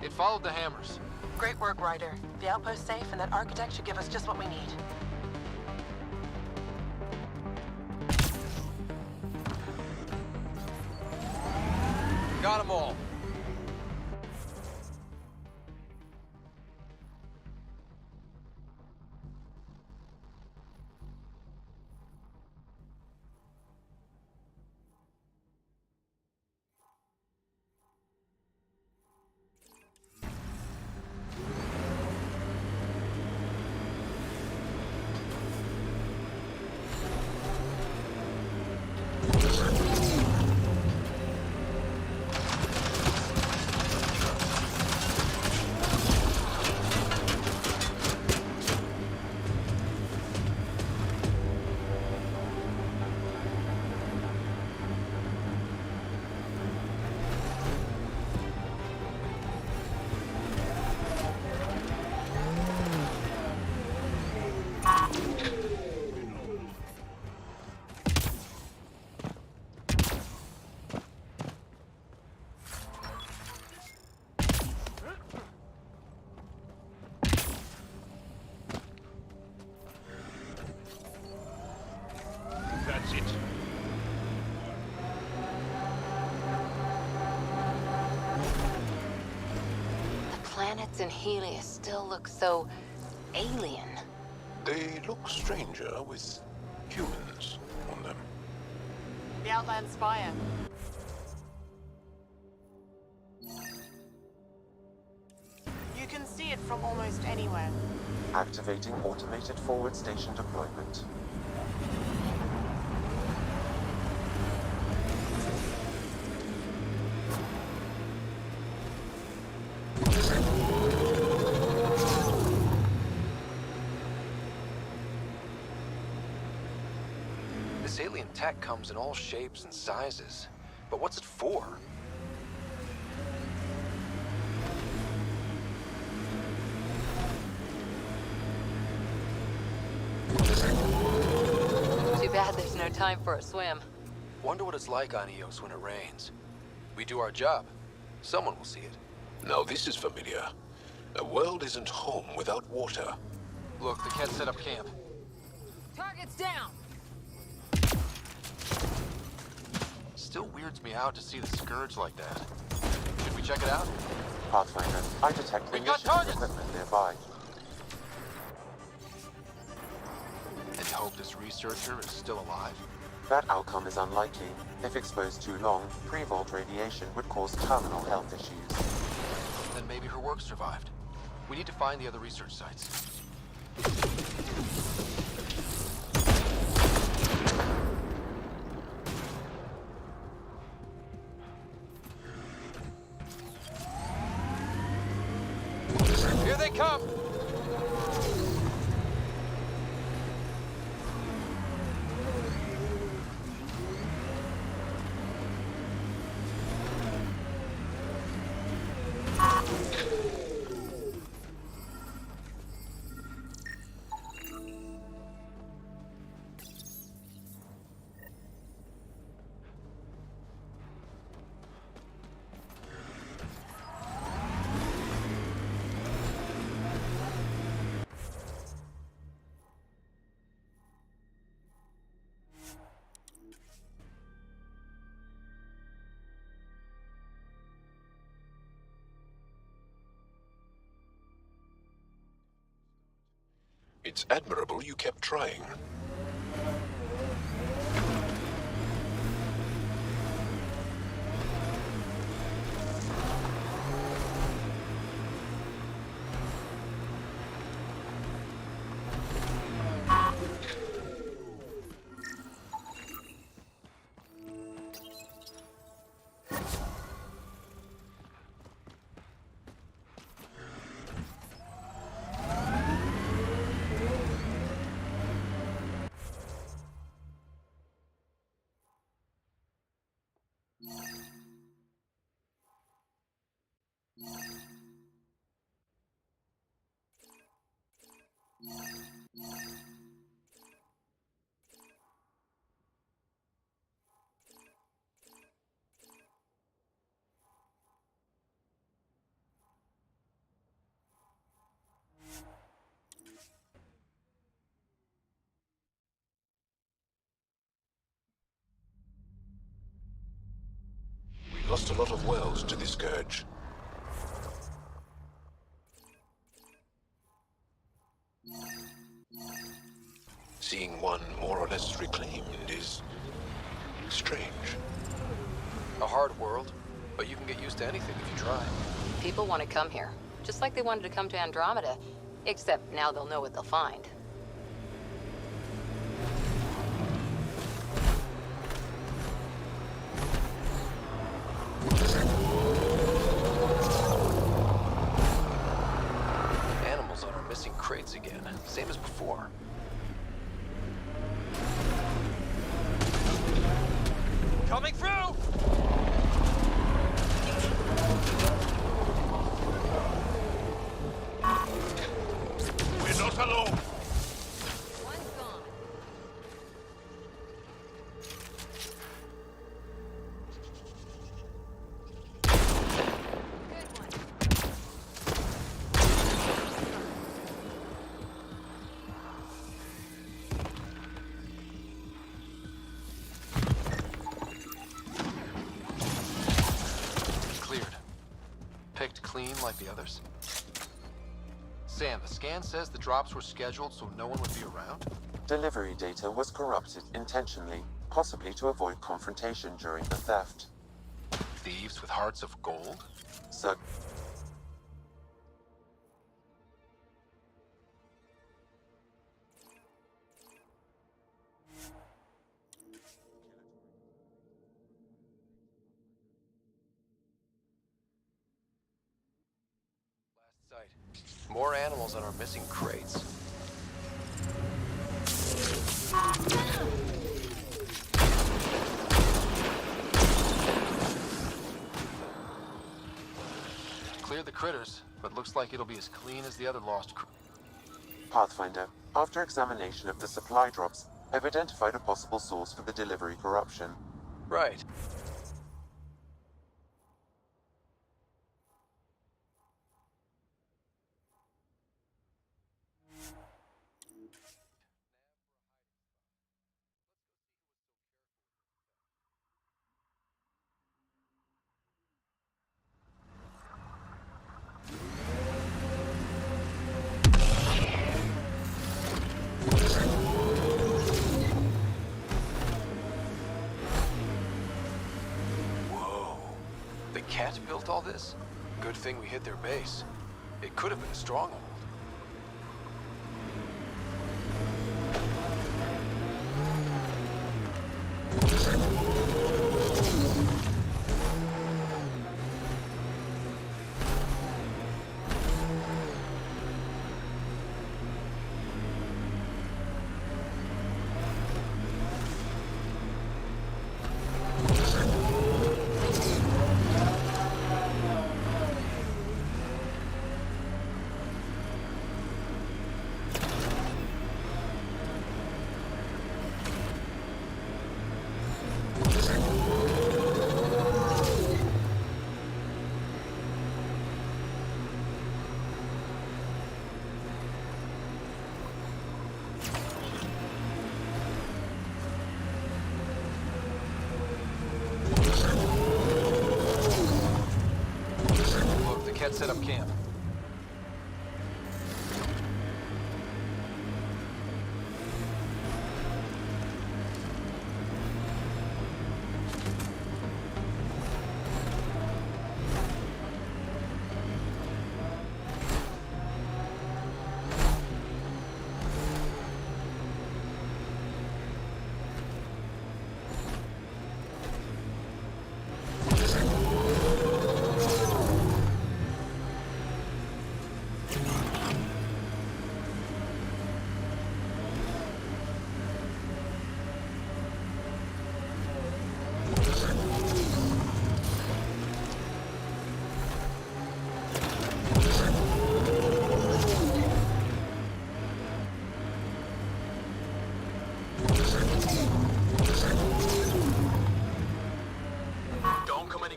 it followed the hammers. Great work, Ryder. The outpost's safe, and that architect should give us just what we need. Got them all. That's it. The planets in Helios still look so alien. They look stranger with humans on them. The Outland Spire. You can see it from almost anywhere. Activating automated forward station deployment. This alien tech comes in all shapes and sizes. But what's it for? Too bad there's no time for a swim. Wonder what it's like on Eos when it rains. We do our job. Someone will see it. Now this is familiar. A world isn't home without water. Look, the Cat set up camp. Target's down! Still weirds me out to see the Scourge like that. Should we check it out? Pathfinder, I detect We got ignition targets! equipment nearby. And hope this researcher is still alive? That outcome is unlikely. If exposed too long, pre-vault radiation would cause terminal health issues. Then maybe her work survived. We need to find the other research sites. Here they come! It's admirable you kept trying. lost a lot of worlds to this scourge. Seeing one more or less reclaimed is strange. A hard world, but you can get used to anything if you try. People want to come here, just like they wanted to come to Andromeda, except now they'll know what they'll find. Animals on our missing crates again, same as before. Coming through! We're not alone! One's gone. Good one. Cleared. Picked clean like the others. Sam, the scan says the drops were scheduled so no one would be around? Delivery data was corrupted intentionally, possibly to avoid confrontation during the theft. Thieves with hearts of gold? So, Last sight. More animals on our missing crates. Cleared the critters, but looks like it'll be as clean as the other lost Pathfinder, after examination of the supply drops, I've identified a possible source for the delivery corruption. Right. The cat built all this? Good thing we hit their base. It could have been a stronghold. Set up camp.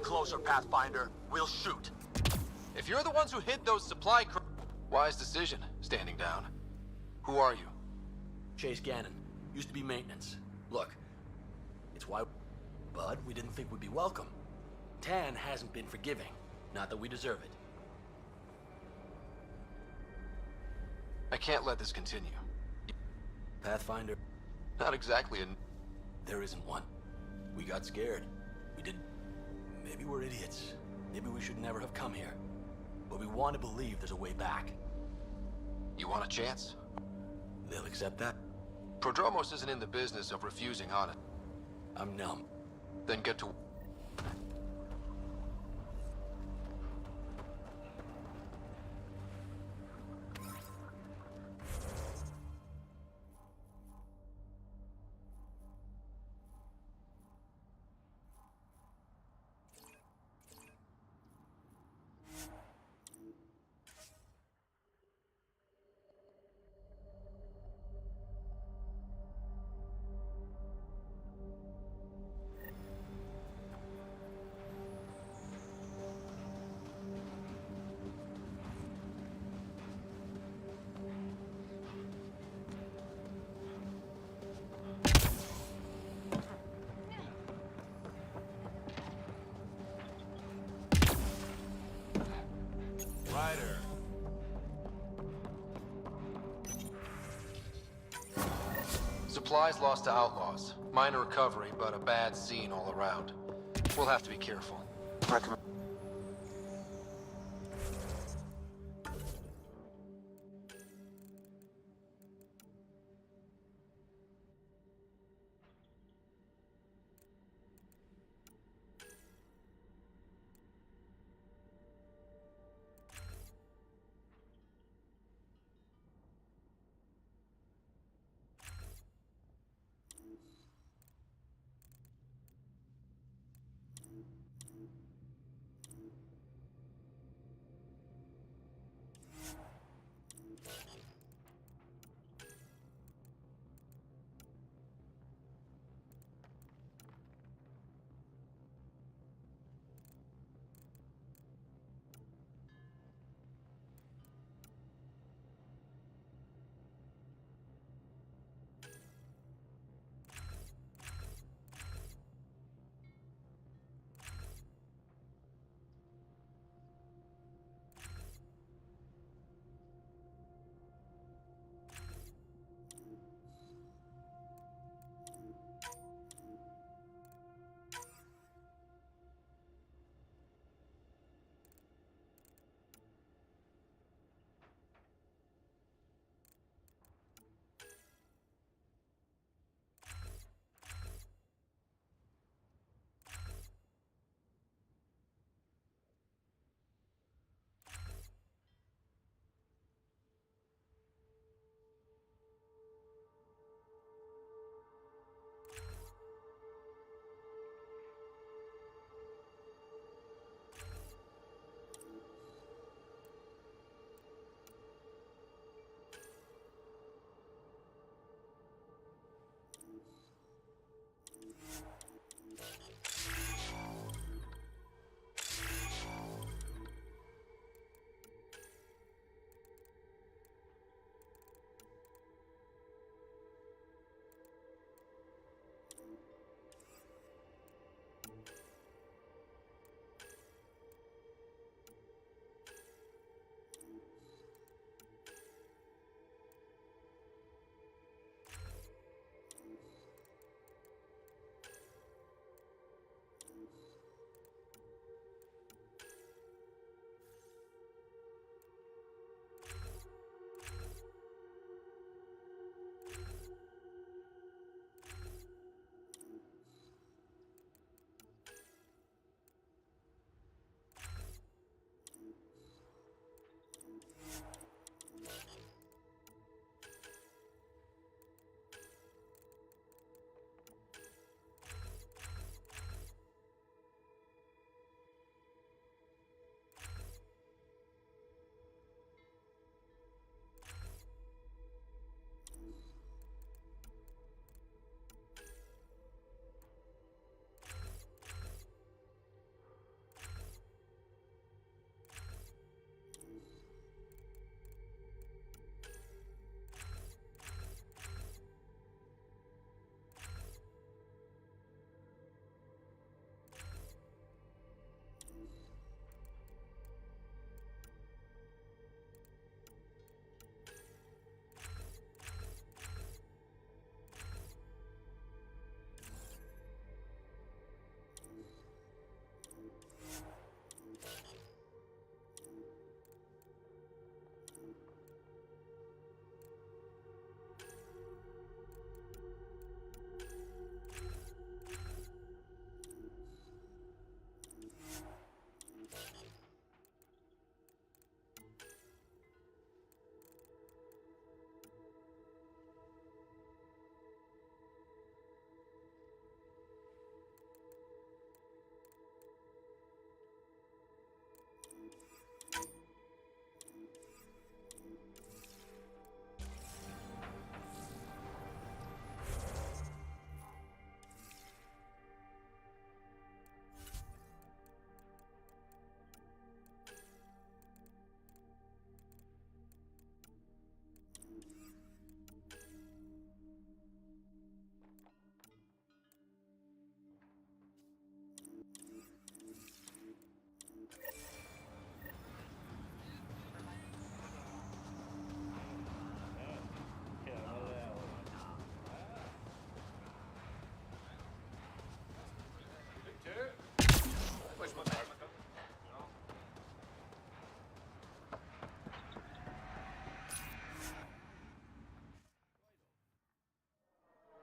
Closer, Pathfinder. We'll shoot. If you're the ones who hid those supply wise decision, standing down. Who are you? Chase Gannon. Used to be maintenance. Look, it's why... But we didn't think we'd be welcome. Tan hasn't been forgiving. Not that we deserve it. I can't let this continue. Pathfinder? Not exactly a... There isn't one. We got scared. We did... Maybe we're idiots. Maybe we should never have come here. But we want to believe there's a way back. You want a chance? They'll accept that? Prodromos isn't in the business of refusing on it. I'm numb. Then get to... Ryder. Supplies lost to outlaws. Minor recovery, but a bad scene all around. We'll have to be careful. Recommend.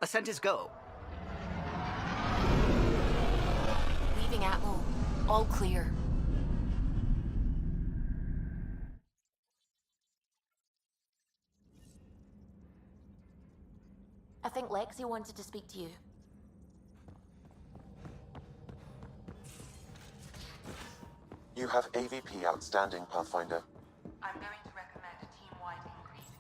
Ascent is go. Leaving Atmo. All clear. I think Lexi wanted to speak to you. You have AVP outstanding, Pathfinder. I'm going to recommend a team-wide increase.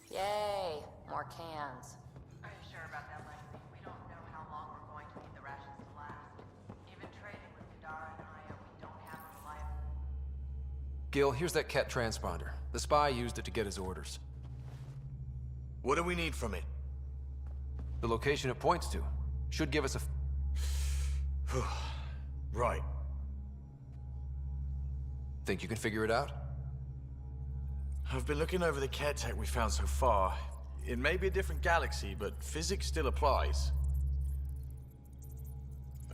Yay, more cans. Are you sure about that, Lexi? We don't know how long we're going to need the rations to last. Even trading with Kadara and Aya, we don't have a reliable... Gil, here's that Ket transponder. The spy used it to get his orders. What do we need from it? The location it points to. Should give us a... Right. Think you can figure it out? I've been looking over the care tech we found so far. It may be a different galaxy, but physics still applies.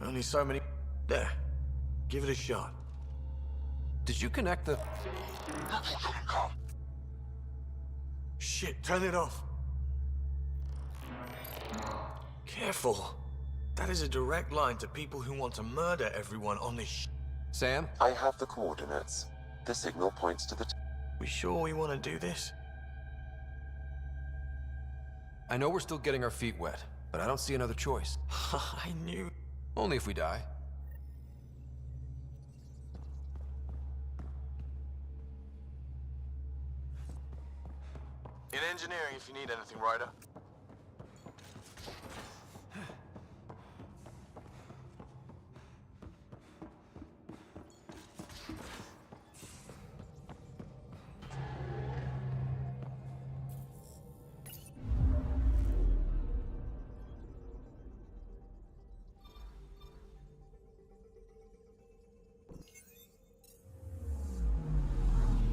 Only so many... There. Give it a shot. Did you connect the... Shit, turn it off. Careful. That is a direct line to people who want to murder everyone on this Sam? I have the coordinates. The signal points to the... We sure we want to do this? I know we're still getting our feet wet, but I don't see another choice. I knew... Only if we die. In engineering, if you need anything, Ryder.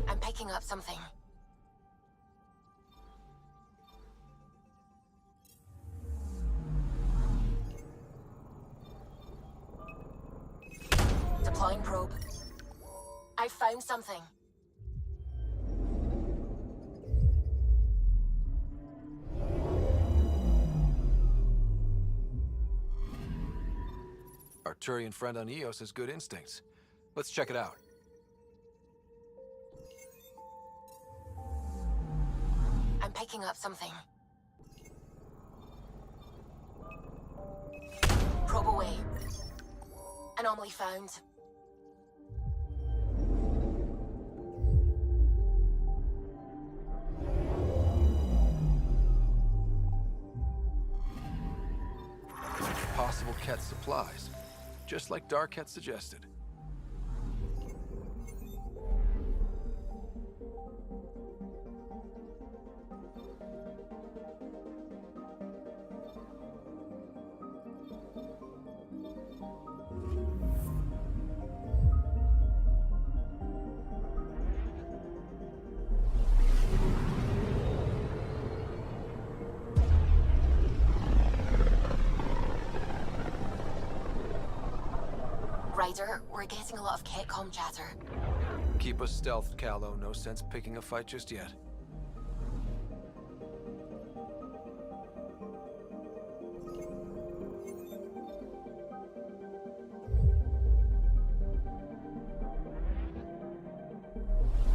I'm picking up something. Deploying probe. I found something. Our Turian friend on Eos has good instincts. Let's check it out. I'm picking up something. Probe away. Anomaly found. Possible Ket supplies. Just like Dark had suggested. Ryder, we're getting a lot of Ketcom chatter. Keep us stealthed, Callow. No sense picking a fight just yet.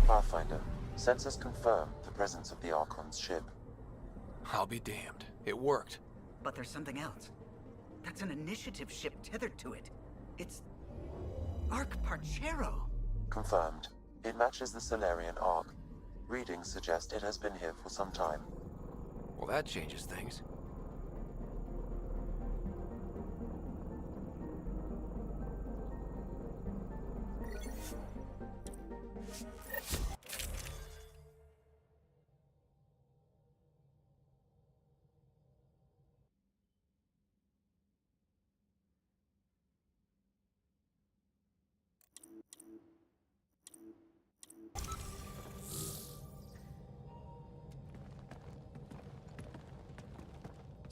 Pathfinder, sensors confirm the presence of the Archon's ship. I'll be damned. It worked. But there's something else. That's an initiative ship tethered to it. It's... Arc Parchero. Confirmed. It matches the Solarian Arc. Readings suggest it has been here for some time. Well, that changes things.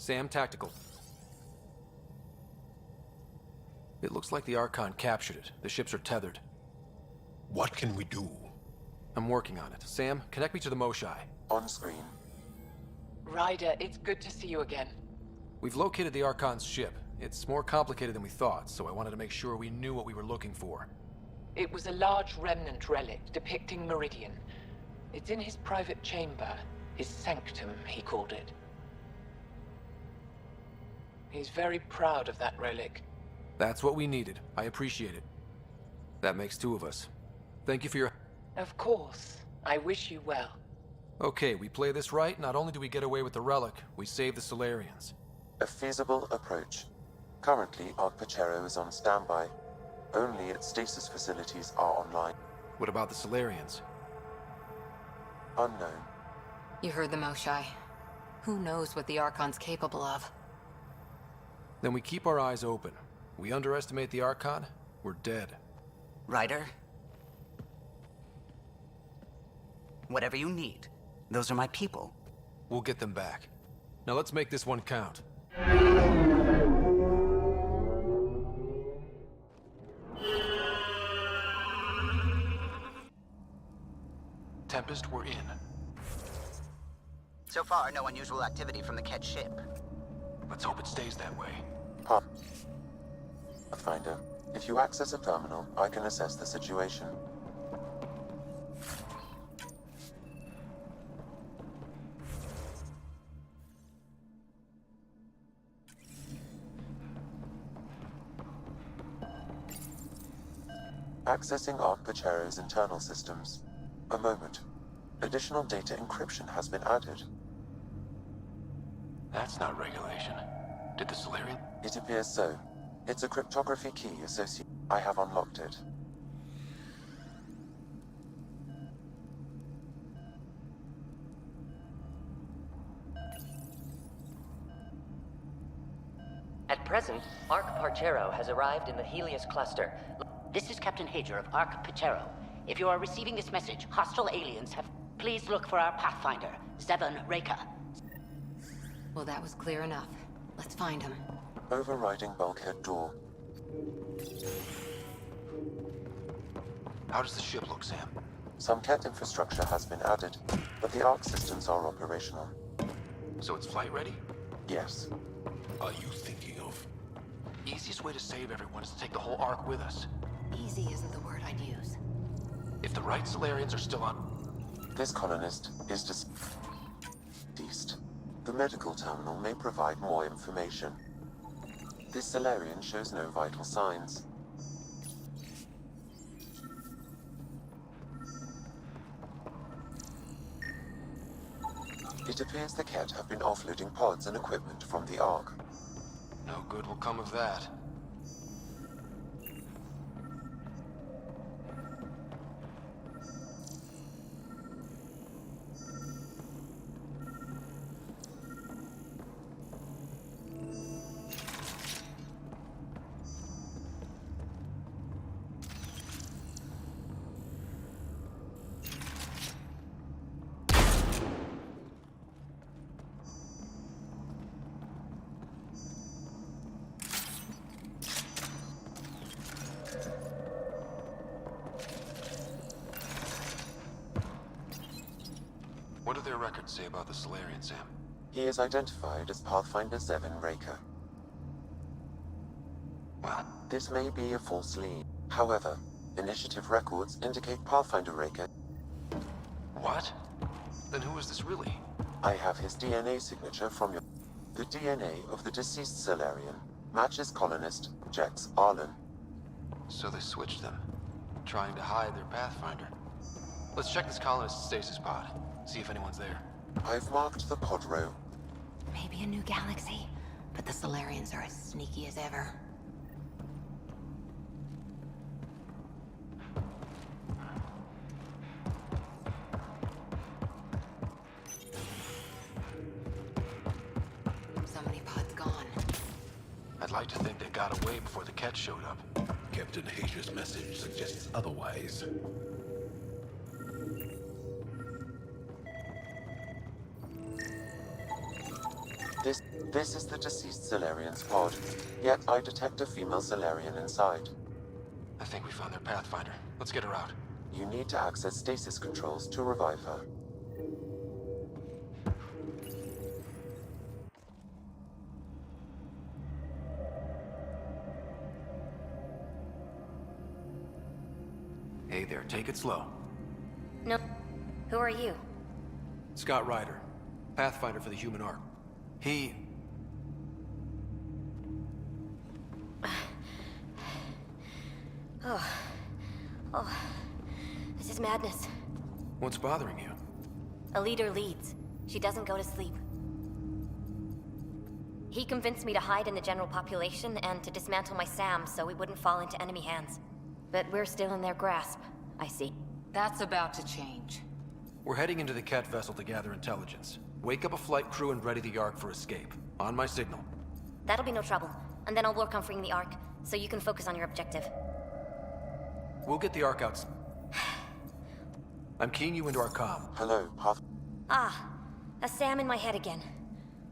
Sam, tactical. It looks like the Archon captured it. The ships are tethered. What can we do? I'm working on it. Sam, connect me to the Moshai. On screen. Ryder, it's good to see you again. We've located the Archon's ship. It's more complicated than we thought, so I wanted to make sure we knew what we were looking for. It was a large remnant relic depicting Meridian. It's in his private chamber. His sanctum, he called it. He's very proud of that relic. That's what we needed. I appreciate it. That makes two of us. Thank you for your... Of course. I wish you well. Okay, we play this right. Not only do we get away with the relic, we save the Solarians. A feasible approach. Currently, Arc Pachero is on standby. Only its stasis facilities are online. What about the Solarians? Unknown. You heard the Moshai. Who knows what the Archon's capable of? Then we keep our eyes open. We underestimate the Archon, we're dead. Ryder? Whatever you need. Those are my people. We'll get them back. Now let's make this one count. Tempest, we're in. So far, no unusual activity from the Ket ship. Let's hope it stays that way. Pathfinder, if you access a terminal, I can assess the situation. Accessing Arc Pachero's internal systems. A moment. Additional data encryption has been added. That's not regulation. Did the Solarian? It appears so. It's a cryptography key associated. I have unlocked it. At present, Arc Pachero has arrived in the Helios cluster. This is Captain Hager of Arc Pachero. If you are receiving this message, hostile aliens have... Please look for our Pathfinder, Zevon Reka. Well, that was clear enough. Let's find him. Overriding bulkhead door. How does the ship look, Sam? Some Ket infrastructure has been added, but the Arc systems are operational. So it's flight ready? Yes. Are you thinking of? Easiest way to save everyone is to take the whole Ark with us. Easy isn't the word I'd use. If the right Solarians are still on... This colonist is deceased. The medical terminal may provide more information. This Solarian shows no vital signs. It appears the Ket have been offloading pods and equipment from the Ark. No good will come of that. What do their records say about the Solarian, Sam? He is identified as Pathfinder Zevon Reka. Well, this may be a false lead. However, initiative records indicate Pathfinder Reka. What? Then who is this really? I have his DNA signature from your... The DNA of the deceased Solarian matches colonist Jex Arlen. So they switched them, trying to hide their Pathfinder. Let's check this colonist's stasis pod. See if anyone's there. I've marked the pod row. Maybe a new galaxy, but the Solarians are as sneaky as ever. So many pods gone. I'd like to think they got away before the Ket showed up. Captain Hager's message suggests otherwise. This is the deceased Solarian's pod, yet I detect a female Solarian inside. I think we found their Pathfinder. Let's get her out. You need to access stasis controls to revive her. Hey there, take it slow. No. Who are you? Scott Ryder, Pathfinder for the Human Ark. He... Oh. This is madness. What's bothering you? A leader leads. She doesn't go to sleep. He convinced me to hide in the general population and to dismantle my SAM so we wouldn't fall into enemy hands. But we're still in their grasp, I see. That's about to change. We're heading into the Ket vessel to gather intelligence. Wake up a flight crew and ready the Ark for escape. On my signal. That'll be no trouble. And then I'll work on freeing the Ark, so you can focus on your objective. We'll get the Ark out. I'm keying you into our comm. Hello, Path... Ah, a SAM in my head again.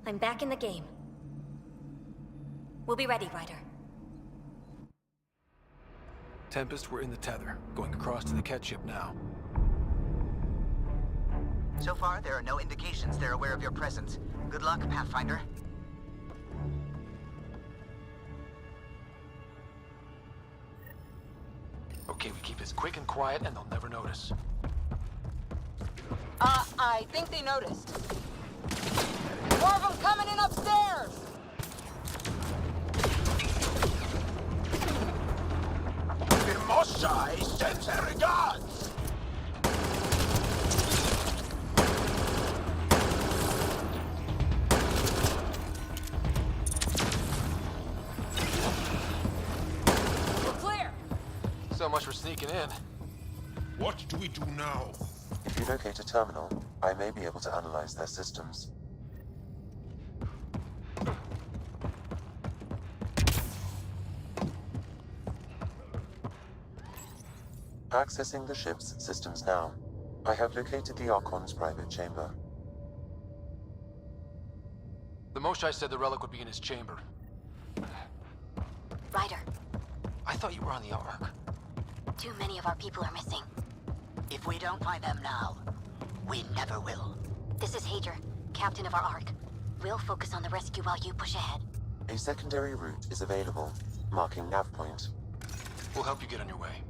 I'm back in the game. We'll be ready, Ryder. Tempest, we're in the tether. Going across to the Ket ship now. So far, there are no indications they're aware of your presence. Good luck, Pathfinder. Okay, we keep this quick and quiet and they'll never notice. I think they noticed. More of them coming in upstairs! Moshai sends her regards! We're clear! So much for sneaking in. What do we do now? If you locate a terminal, I may be able to analyze their systems. Accessing the ship's systems now. I have located the Archon's private chamber. The Moshai said the relic would be in his chamber. Ryder, I thought you were on the Ark. too many of our people are missing. If we don't find them now, we never will. This is Hager, captain of our Ark. We'll focus on the rescue while you push ahead. A secondary route is available, marking nav point. We'll help you get on your way.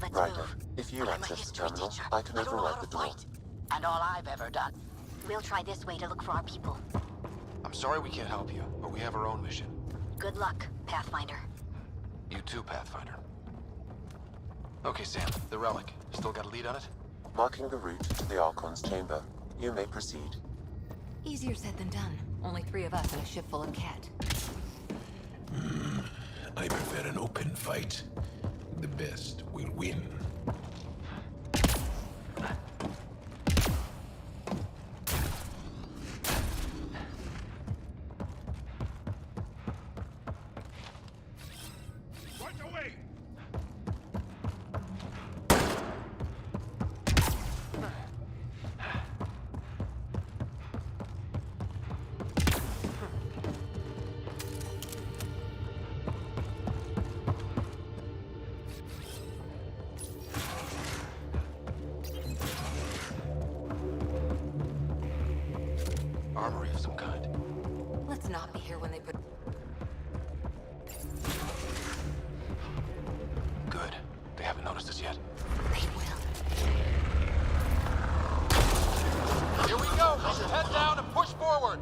Let's Ryder, move. if you I'm a access the history terminal, teacher. I can I don't know override how the to door. fight. And all I've ever done. We'll try this way to look for our people. I'm sorry we can't help you, but we have our own mission. Good luck, Pathfinder. You too, Pathfinder. Okay, Sam, the relic. Still got a lead on it? Marking the route to the Archon's chamber. You may proceed. Easier said than done. Only 3 of us in a ship full of Ket. I prefer an open fight. The best will win. Right away! Armory of some kind. Let's not be here when they put... Good. They haven't noticed us yet. They will. Here we go! Head down and push forward!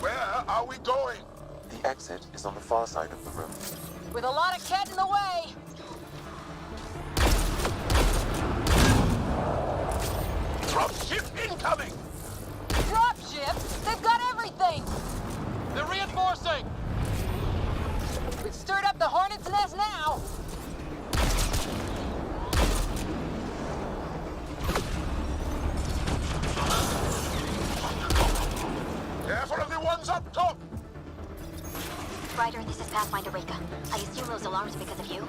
Where are we going? The exit is on the far side of the room. With a lot of Ket in the way! Dropship incoming! Dropship? They've got everything! They're reinforcing! We've stirred up the hornet's nest now! Careful of the ones up top! Ryder, this is Pathfinder Reka. I assume those alarms are because of you?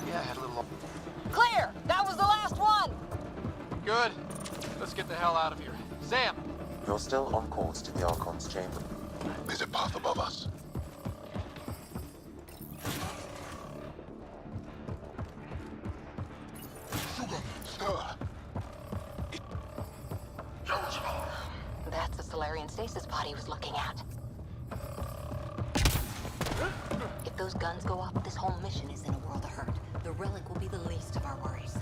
Yeah, I had a little... Clear! That was the last one! Good. Let's get the hell out of here. Sam, You're still on course to the Archon's chamber. There's a path above us. That's the Solarian stasis pod he was looking at. If those guns go off, this whole mission is in a world of hurt. The relic will be the least of our worries.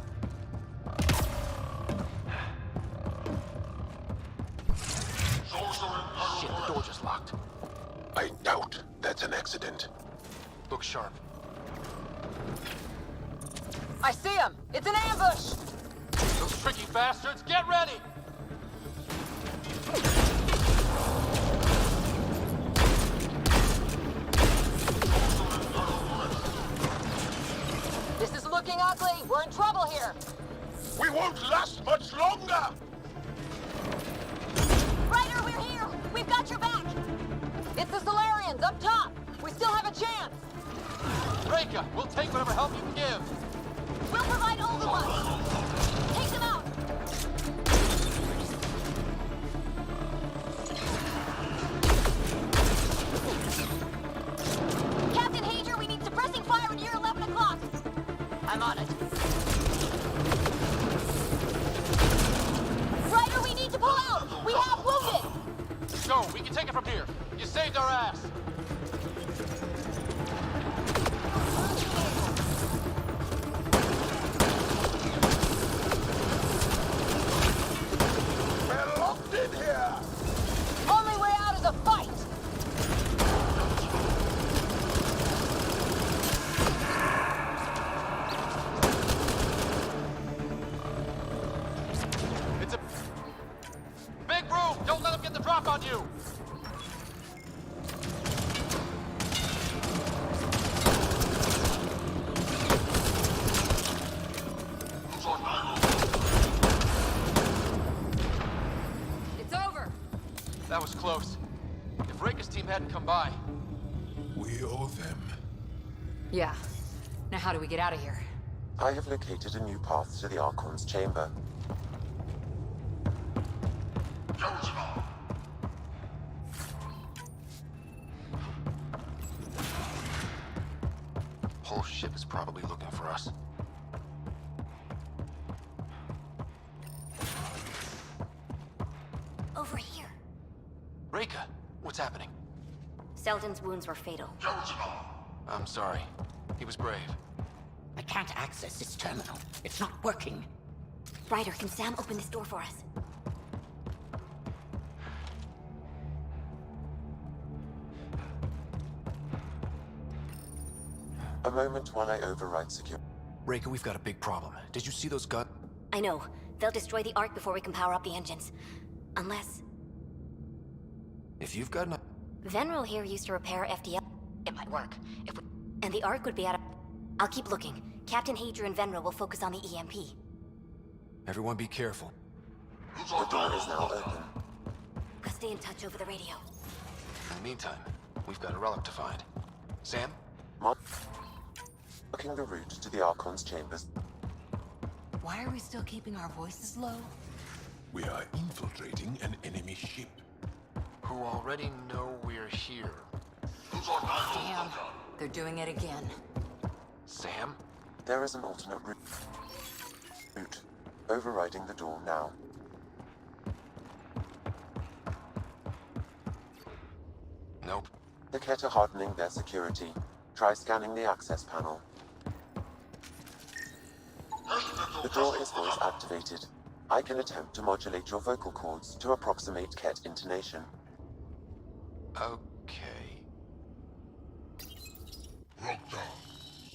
Shit, the door just locked. I doubt that's an accident. Look sharp. I see him! It's an ambush! Those tricky bastards, get ready! This is looking ugly! We're in trouble here! We won't last much longer! Ryder, we're here! We've got your back! It's the Solarians, up top! We still have a chance! Reka, we'll take whatever help you can give! We'll provide all the ones! Take them out! Captain Hager, we need suppressing fire near 11 o'clock! I'm on it. Ryder, we need to pull out! We have wounded! Go, we can take it from here. You saved our ass. We're locked in here! Only way out is a fight! It's a big room. Don't let them get the drop on you. It's over! That was close. If Reka's team hadn't come by. We owe them. Yeah. Now how do we get out of here? I have located a new path to the Archon's chamber. Whole ship is probably looking for us. Over here. Reka, what's happening? Selden's wounds were fatal. I'm sorry. He was brave. I can't access this terminal. It's not working. Ryder, can Sam open this door for us? A moment while I override security. Reka, we've got a big problem. Did you see those guns? I know. They'll destroy the Ark before we can power up the engines. Unless... If you've got enough... Venril here used to repair FDL. It might work. If we... And the Ark would be out of... I'll keep looking. Captain Hager and Venril will focus on the EMP. Everyone be careful. The door is now open. We'll stay in touch over the radio. In the meantime, we've got a relic to find. Sam? Marking the route to the Archon's chambers. Why are we still keeping our voices low? We are infiltrating an enemy ship. Who already know we're here. Damn. They're doing it again. Sam? There is an alternate route. Overriding the door now. Nope. The Kett are hardening their security. Try scanning the access panel. The door is voice activated. I can attempt to modulate your vocal cords to approximate Kett intonation. Okay.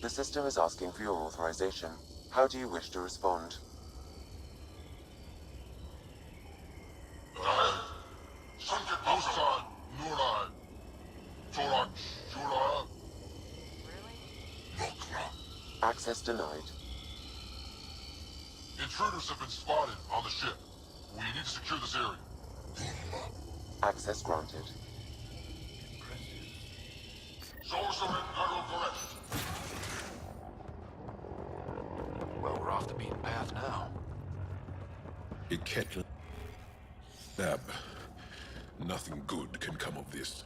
The system is asking for your authorization. How do you wish to respond? Access denied. Intruders have been spotted on the ship. We need to secure this area. Access granted. Well, we're off the beaten path now. A Kett lab. Nothing good can come of this.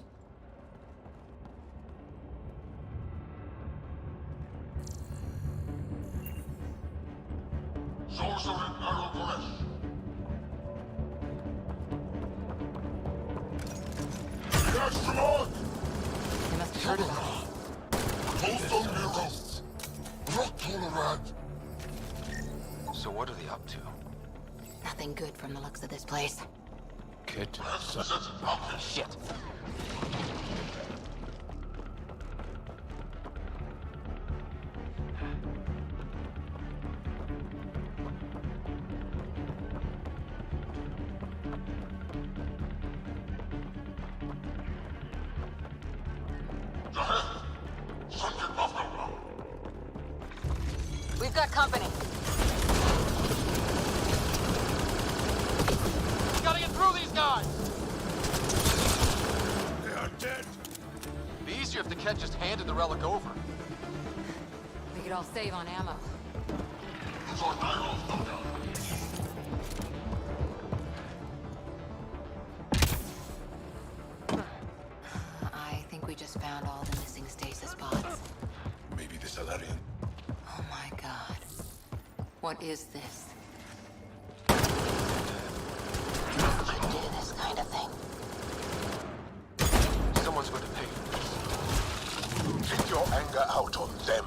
Sorcery progress. Yes, Lord! They must have heard of Heroes. Not tolerant. So what are they up to? nothing good from the looks of this place. Good. Shit. We've got company. Gotta get through these guys! They are dead. Be easier if the Ket just handed the relic over. We could all save on ammo. I think we just found all the missing stasis pods. Maybe the Salarian. Oh my god. What is this? I do this kind of thing. Someone's going to pay for this. Take your anger out on them.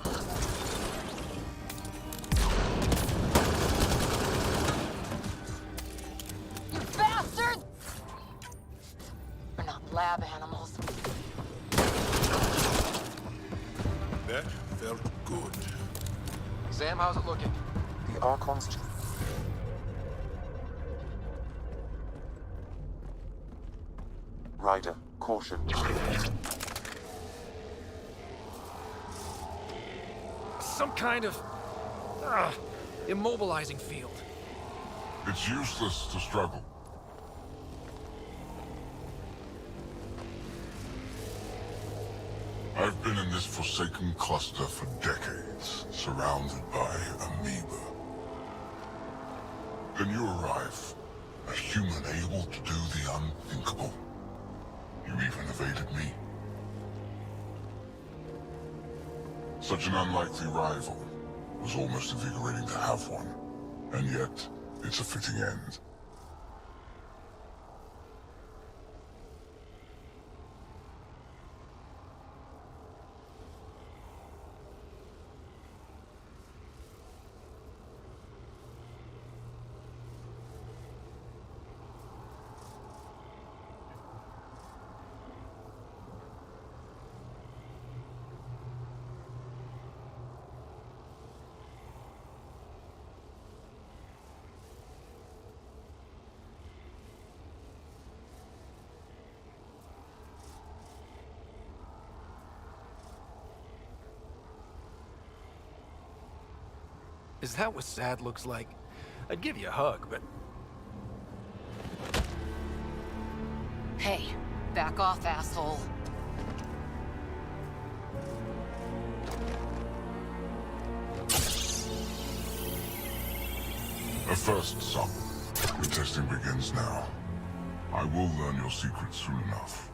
You bastard! We're not lab animals. That felt good. Sam, how's it looking? The Archon's... Ryder, caution. Some kind of... immobilizing field. It's useless to struggle. I've been in this forsaken cluster for decades, surrounded by amoeba. Then you arrive, a human able to do the unthinkable. You even evaded me. Such an unlikely rival. It was almost invigorating to have one. And yet, it's a fitting end. Is that what sad looks like? I'd give you a hug, but... Hey, back off, asshole. A first, son. The testing begins now. I will learn your secrets soon enough.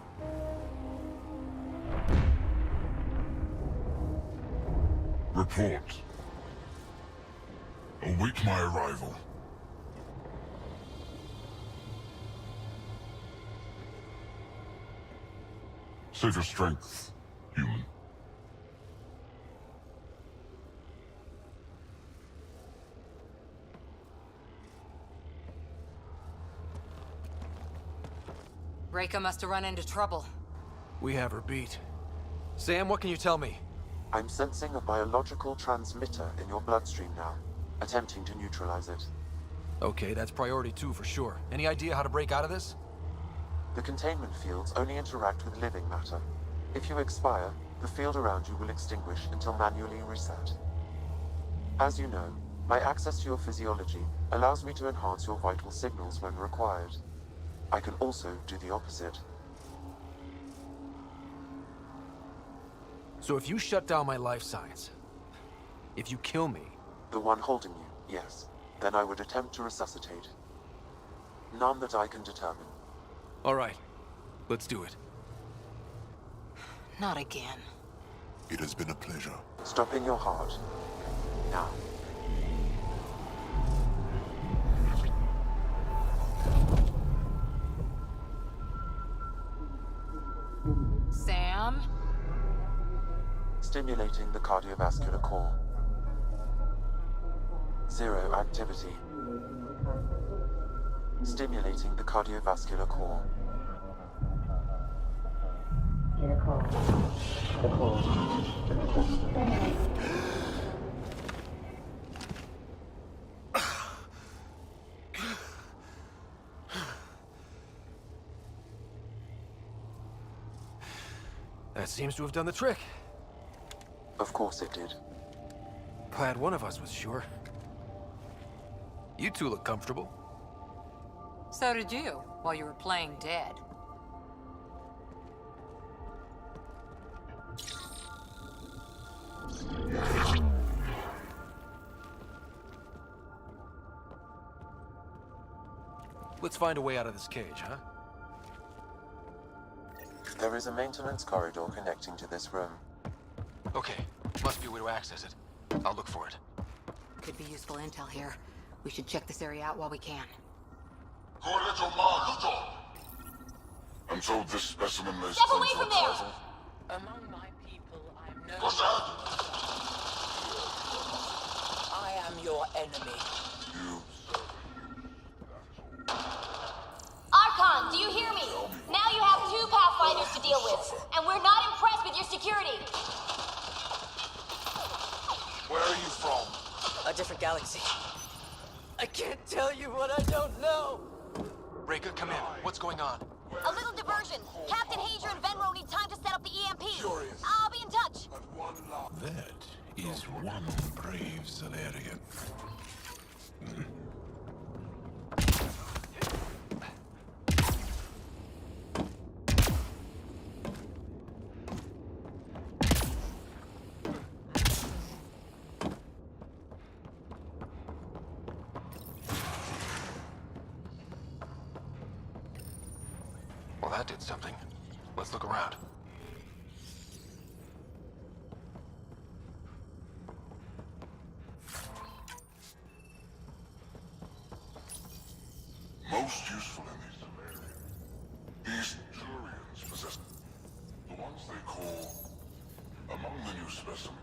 Report. Await my arrival. Save your strength, human. Reika must have run into trouble. We have her beat. Sam, what can you tell me? I'm sensing a biological transmitter in your bloodstream now, attempting to neutralize it. Okay, that's priority 2 for sure. Any idea how to break out of this? The containment fields only interact with living matter. If you expire, the field around you will extinguish until manually reset. As you know, my access to your physiology allows me to enhance your vital signals when required. I can also do the opposite. So if you shut down my life signs, if you kill me... The one holding you, yes. Then I would attempt to resuscitate. None that I can determine. All right. Let's do it. Not again. It has been a pleasure. Stopping your heart. Now. Sam? Stimulating the cardiovascular core. Zero activity. Stimulating the cardiovascular core. That seems to have done the trick. Of course it did. Glad one of us was sure. You two look comfortable. So did you, while you were playing dead. Let's find a way out of this cage, huh? There is a maintenance corridor connecting to this room. Okay, must be a way to access it. I'll look for it. Could be useful intel here. We should check this area out while we can. And so this specimen lays Step claim away to from a there! title? Among my people, I'm known. Corsair! I am your enemy. Archon, do you hear me? Now you have 2 Pathfinders to deal with, and we're not impressed with your security. Where are you from? A different galaxy. I can't tell you what I don't know. Reka, come in. What's going on? A little diversion. Captain Hager and Venro need time to set up the EMP. I'll be in touch. That is one brave Salarian. Well, that did something. Let's look around. Most useful in these Salarian. These Turians possess the ones they call among the new specimens.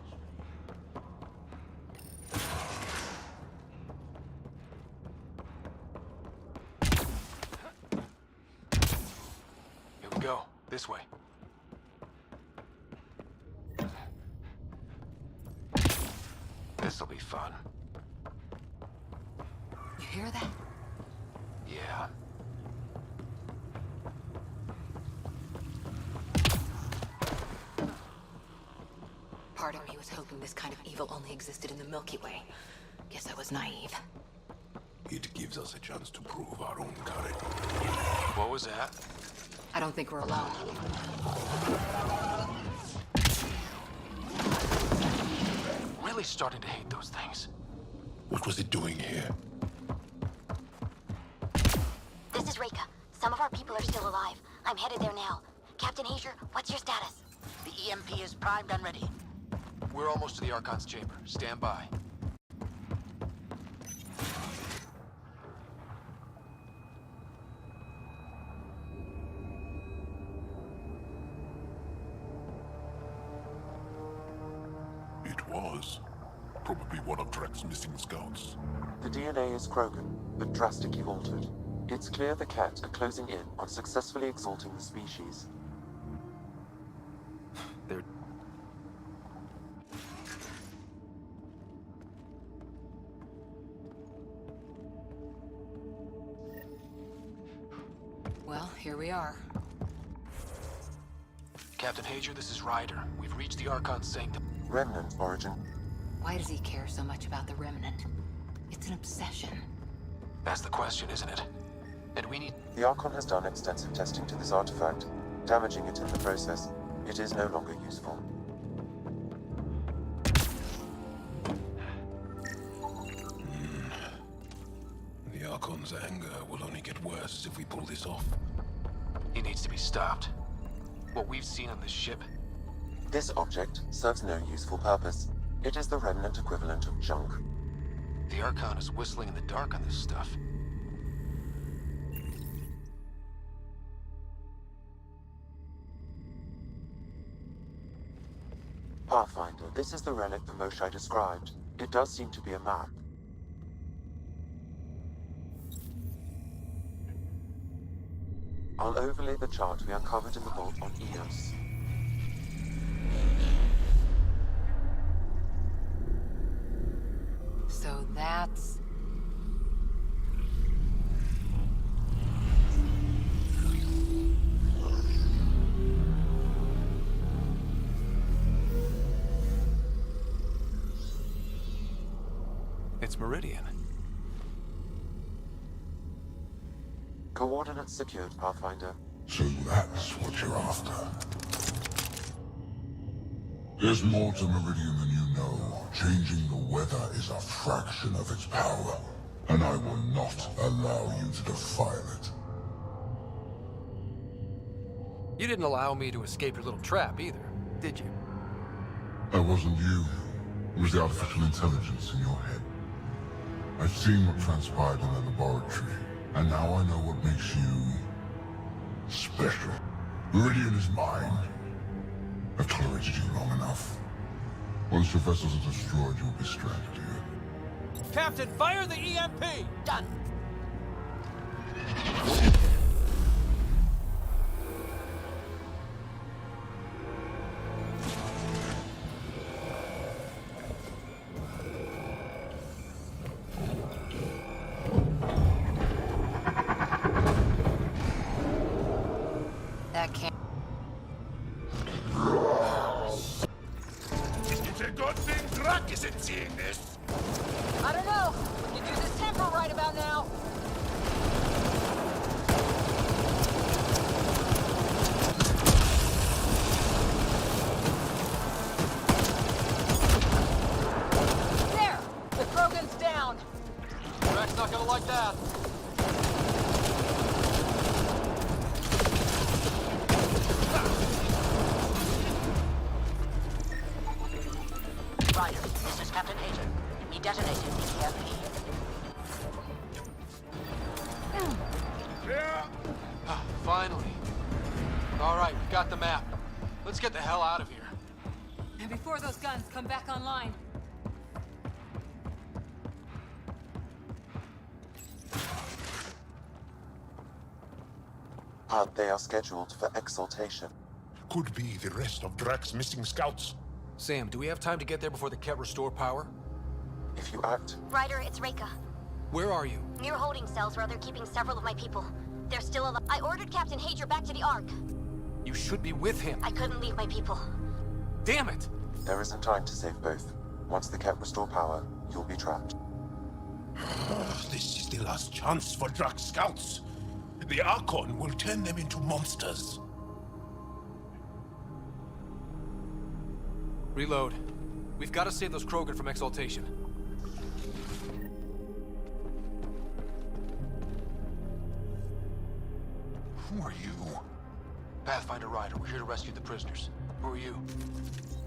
Here we go. This way. This'll be fun. You hear that? Yeah. Part of me was hoping this kind of evil only existed in the Milky Way. Guess I was naive. It gives us a chance to prove our own courage. What was that? I don't think we're alone. Really starting to hate those things. What was it doing here? This is Reka. Some of our people are still alive. I'm headed there now. Captain Hager, what's your status? The EMP is primed and ready. We're almost to the Archon's chamber. Stand by. It was. Probably one of Drek's missing scouts. The DNA is Krogan, but drastically altered. It's clear the Cat are closing in on successfully exalting the species. They're... Well, here we are. Captain Hager, this is Ryder. We've reached the Archon's sanctum. Remnant origin. Why does he care so much about the Remnant? It's an obsession. That's the question, isn't it? And we need... The Archon has done extensive testing to this artifact, damaging it in the process. It is no longer useful. The Archon's anger will only get worse if we pull this off. He's He needs to be stopped. What we've seen on this ship... This object serves no useful purpose. It is the remnant equivalent of junk. The Archon is whistling in the dark on this stuff. Pathfinder, this is the relic the Moshai described. It does seem to be a map. I'll overlay the chart we uncovered in the vault on EOS. So that's... It's Meridian. Coordinates secured, Pathfinder. So that's what you're after. There's more to Meridian than you know. Changing the weather is a fraction of its power, and I will not allow you to defile it. You didn't allow me to escape your little trap either, did you? That wasn't you. It was the artificial intelligence in your head. I've seen what transpired in the laboratory, and now I know what makes you... special. Meridian is mine. I've tolerated you long enough. Once your vessels are destroyed, you'll be stranded here. Captain, fire the EMP! Done. That can't... It's a good thing Drac isn't seeing this. I don't know. You do this temper right about now. There! The Krogan's down. Drac's not gonna like that. Ryder, this is Captain Hager. He detonated the EMP. Finally. All right, we got the map. Let's get the hell out of here. And before those guns come back online... They are scheduled for exaltation. Could be the rest of Drac's missing scouts. Sam, do we have time to get there before the Ket restore power? If you act... Ryder, it's Reika. Where are you? Near holding cells where they're keeping several of my people. They're still alive. I ordered Captain Hager back to the Ark. You should be with him. I couldn't leave my people. Damn it! There isn't time to save both. Once the Ket restore power, you'll be trapped. This is the last chance for Drac's scouts. The Archon will turn them into monsters. Reload. We've got to save those Krogan from exaltation. Who are you? Pathfinder Ryder, we're here to rescue the prisoners. Who are you?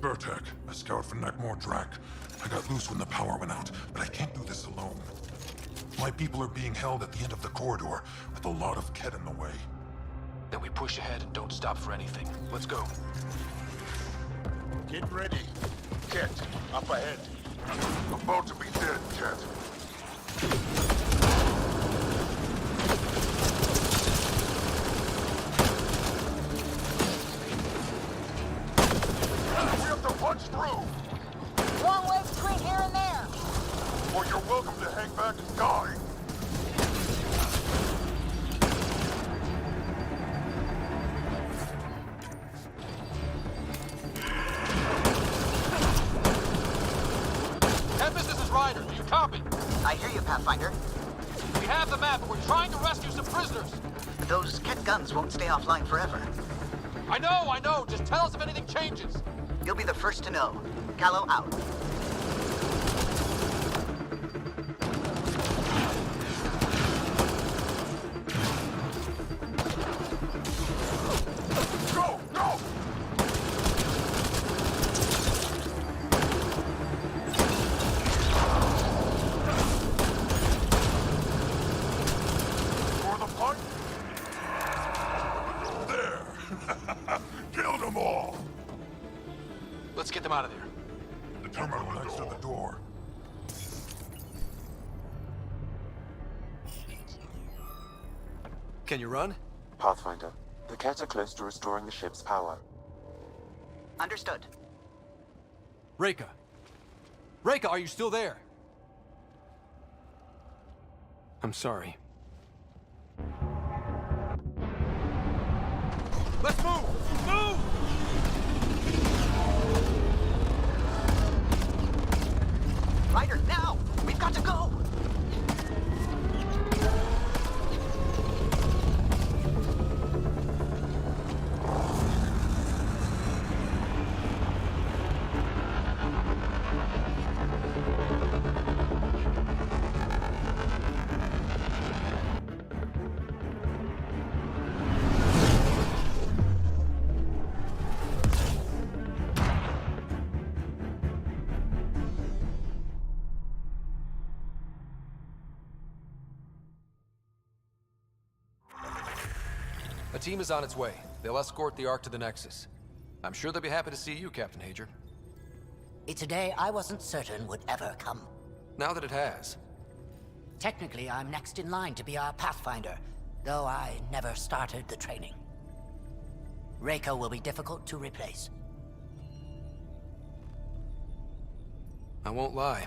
Zotac, a scout for Nakmor Drac. I got loose when the power went out, but I can't do this alone. My people are being held at the end of the corridor, with a lot of Ket in the way. Then we push ahead and don't stop for anything. Let's go. Get ready. Ket, up ahead. About to be dead, Ket. We have to punch through! Long way between here and there. Or you're welcome to hang back and die. Tempest, this is Ryder. Do you copy? I hear you, Pathfinder. We have the map, and we're trying to rescue some prisoners. Those Ket guns won't stay offline forever. I know. Just tell us if anything changes. You'll be the first to know. Callow out. Let's get them out of there. The terminal next to the door. Can you run? Pathfinder, the Kett are close to restoring the ship's power. Understood. Reika! Reika, are you still there? I'm sorry. Let's move! Move! Ryder, now! We've got to go! A team is on its way. They'll escort the Ark to the Nexus. I'm sure they'll be happy to see you, Captain Hager. It's a day I wasn't certain would ever come. Now that it has. Technically, I'm next in line to be our Pathfinder, though I never started the training. Reika will be difficult to replace. I won't lie.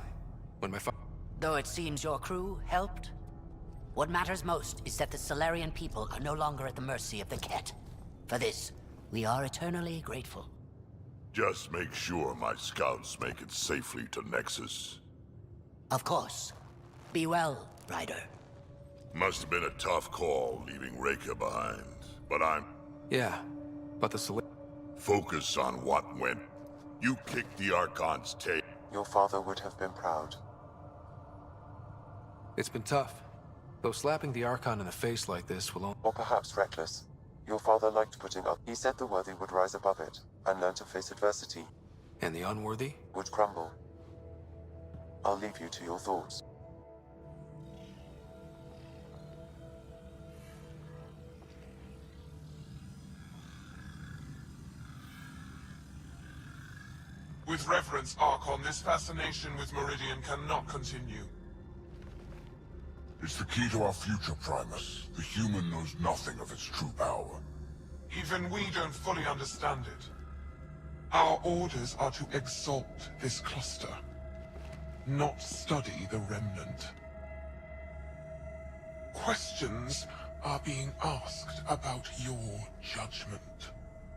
When my Though it seems your crew helped, what matters most is that the Solarian people are no longer at the mercy of the Kett. For this, we are eternally grateful. Just make sure my scouts make it safely to Nexus. Of course. Be well, Ryder. Must have been a tough call leaving Reika behind, but Yeah, but the Focus on what went. You kicked the Archon's tail. Your father would have been proud. It's been tough. Though slapping the Archon in the face like this will only... Or perhaps reckless. Your father liked putting up. He said the worthy would rise above it, and learn to face adversity. And the unworthy? Would crumble. I'll leave you to your thoughts. With reverence, Archon, this fascination with Meridian cannot continue. It's the key to our future, Primus. The human knows nothing of its true power. Even we don't fully understand it. Our orders are to exalt this cluster, not study the remnant. Questions are being asked about your judgment.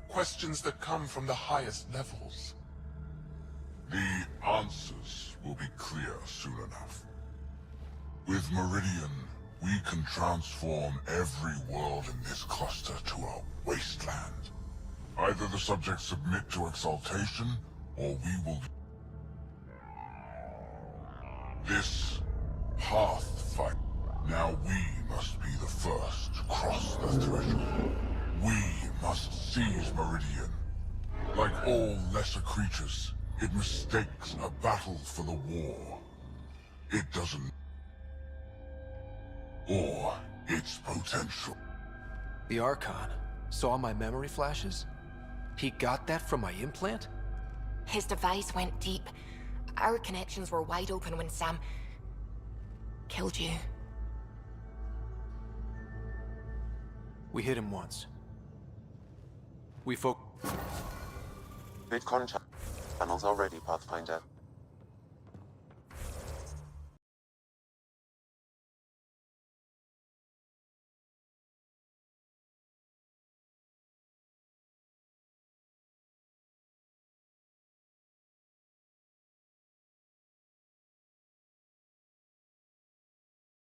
Questions that come from the highest levels. The answers will be clear soon enough. With Meridian, we can transform every world in this cluster to a wasteland. Either the subjects submit to exaltation, or we will... This Pathfinder. Now we must be the first to cross the threshold. We must seize Meridian. Like all lesser creatures, it mistakes a battle for the war. It doesn't... or its potential. The Archon saw my memory flashes? He got that from my implant? His device went deep. Our connections were wide open when Sam... killed you. We hit him once. Bid contact. Panels are ready, Pathfinder.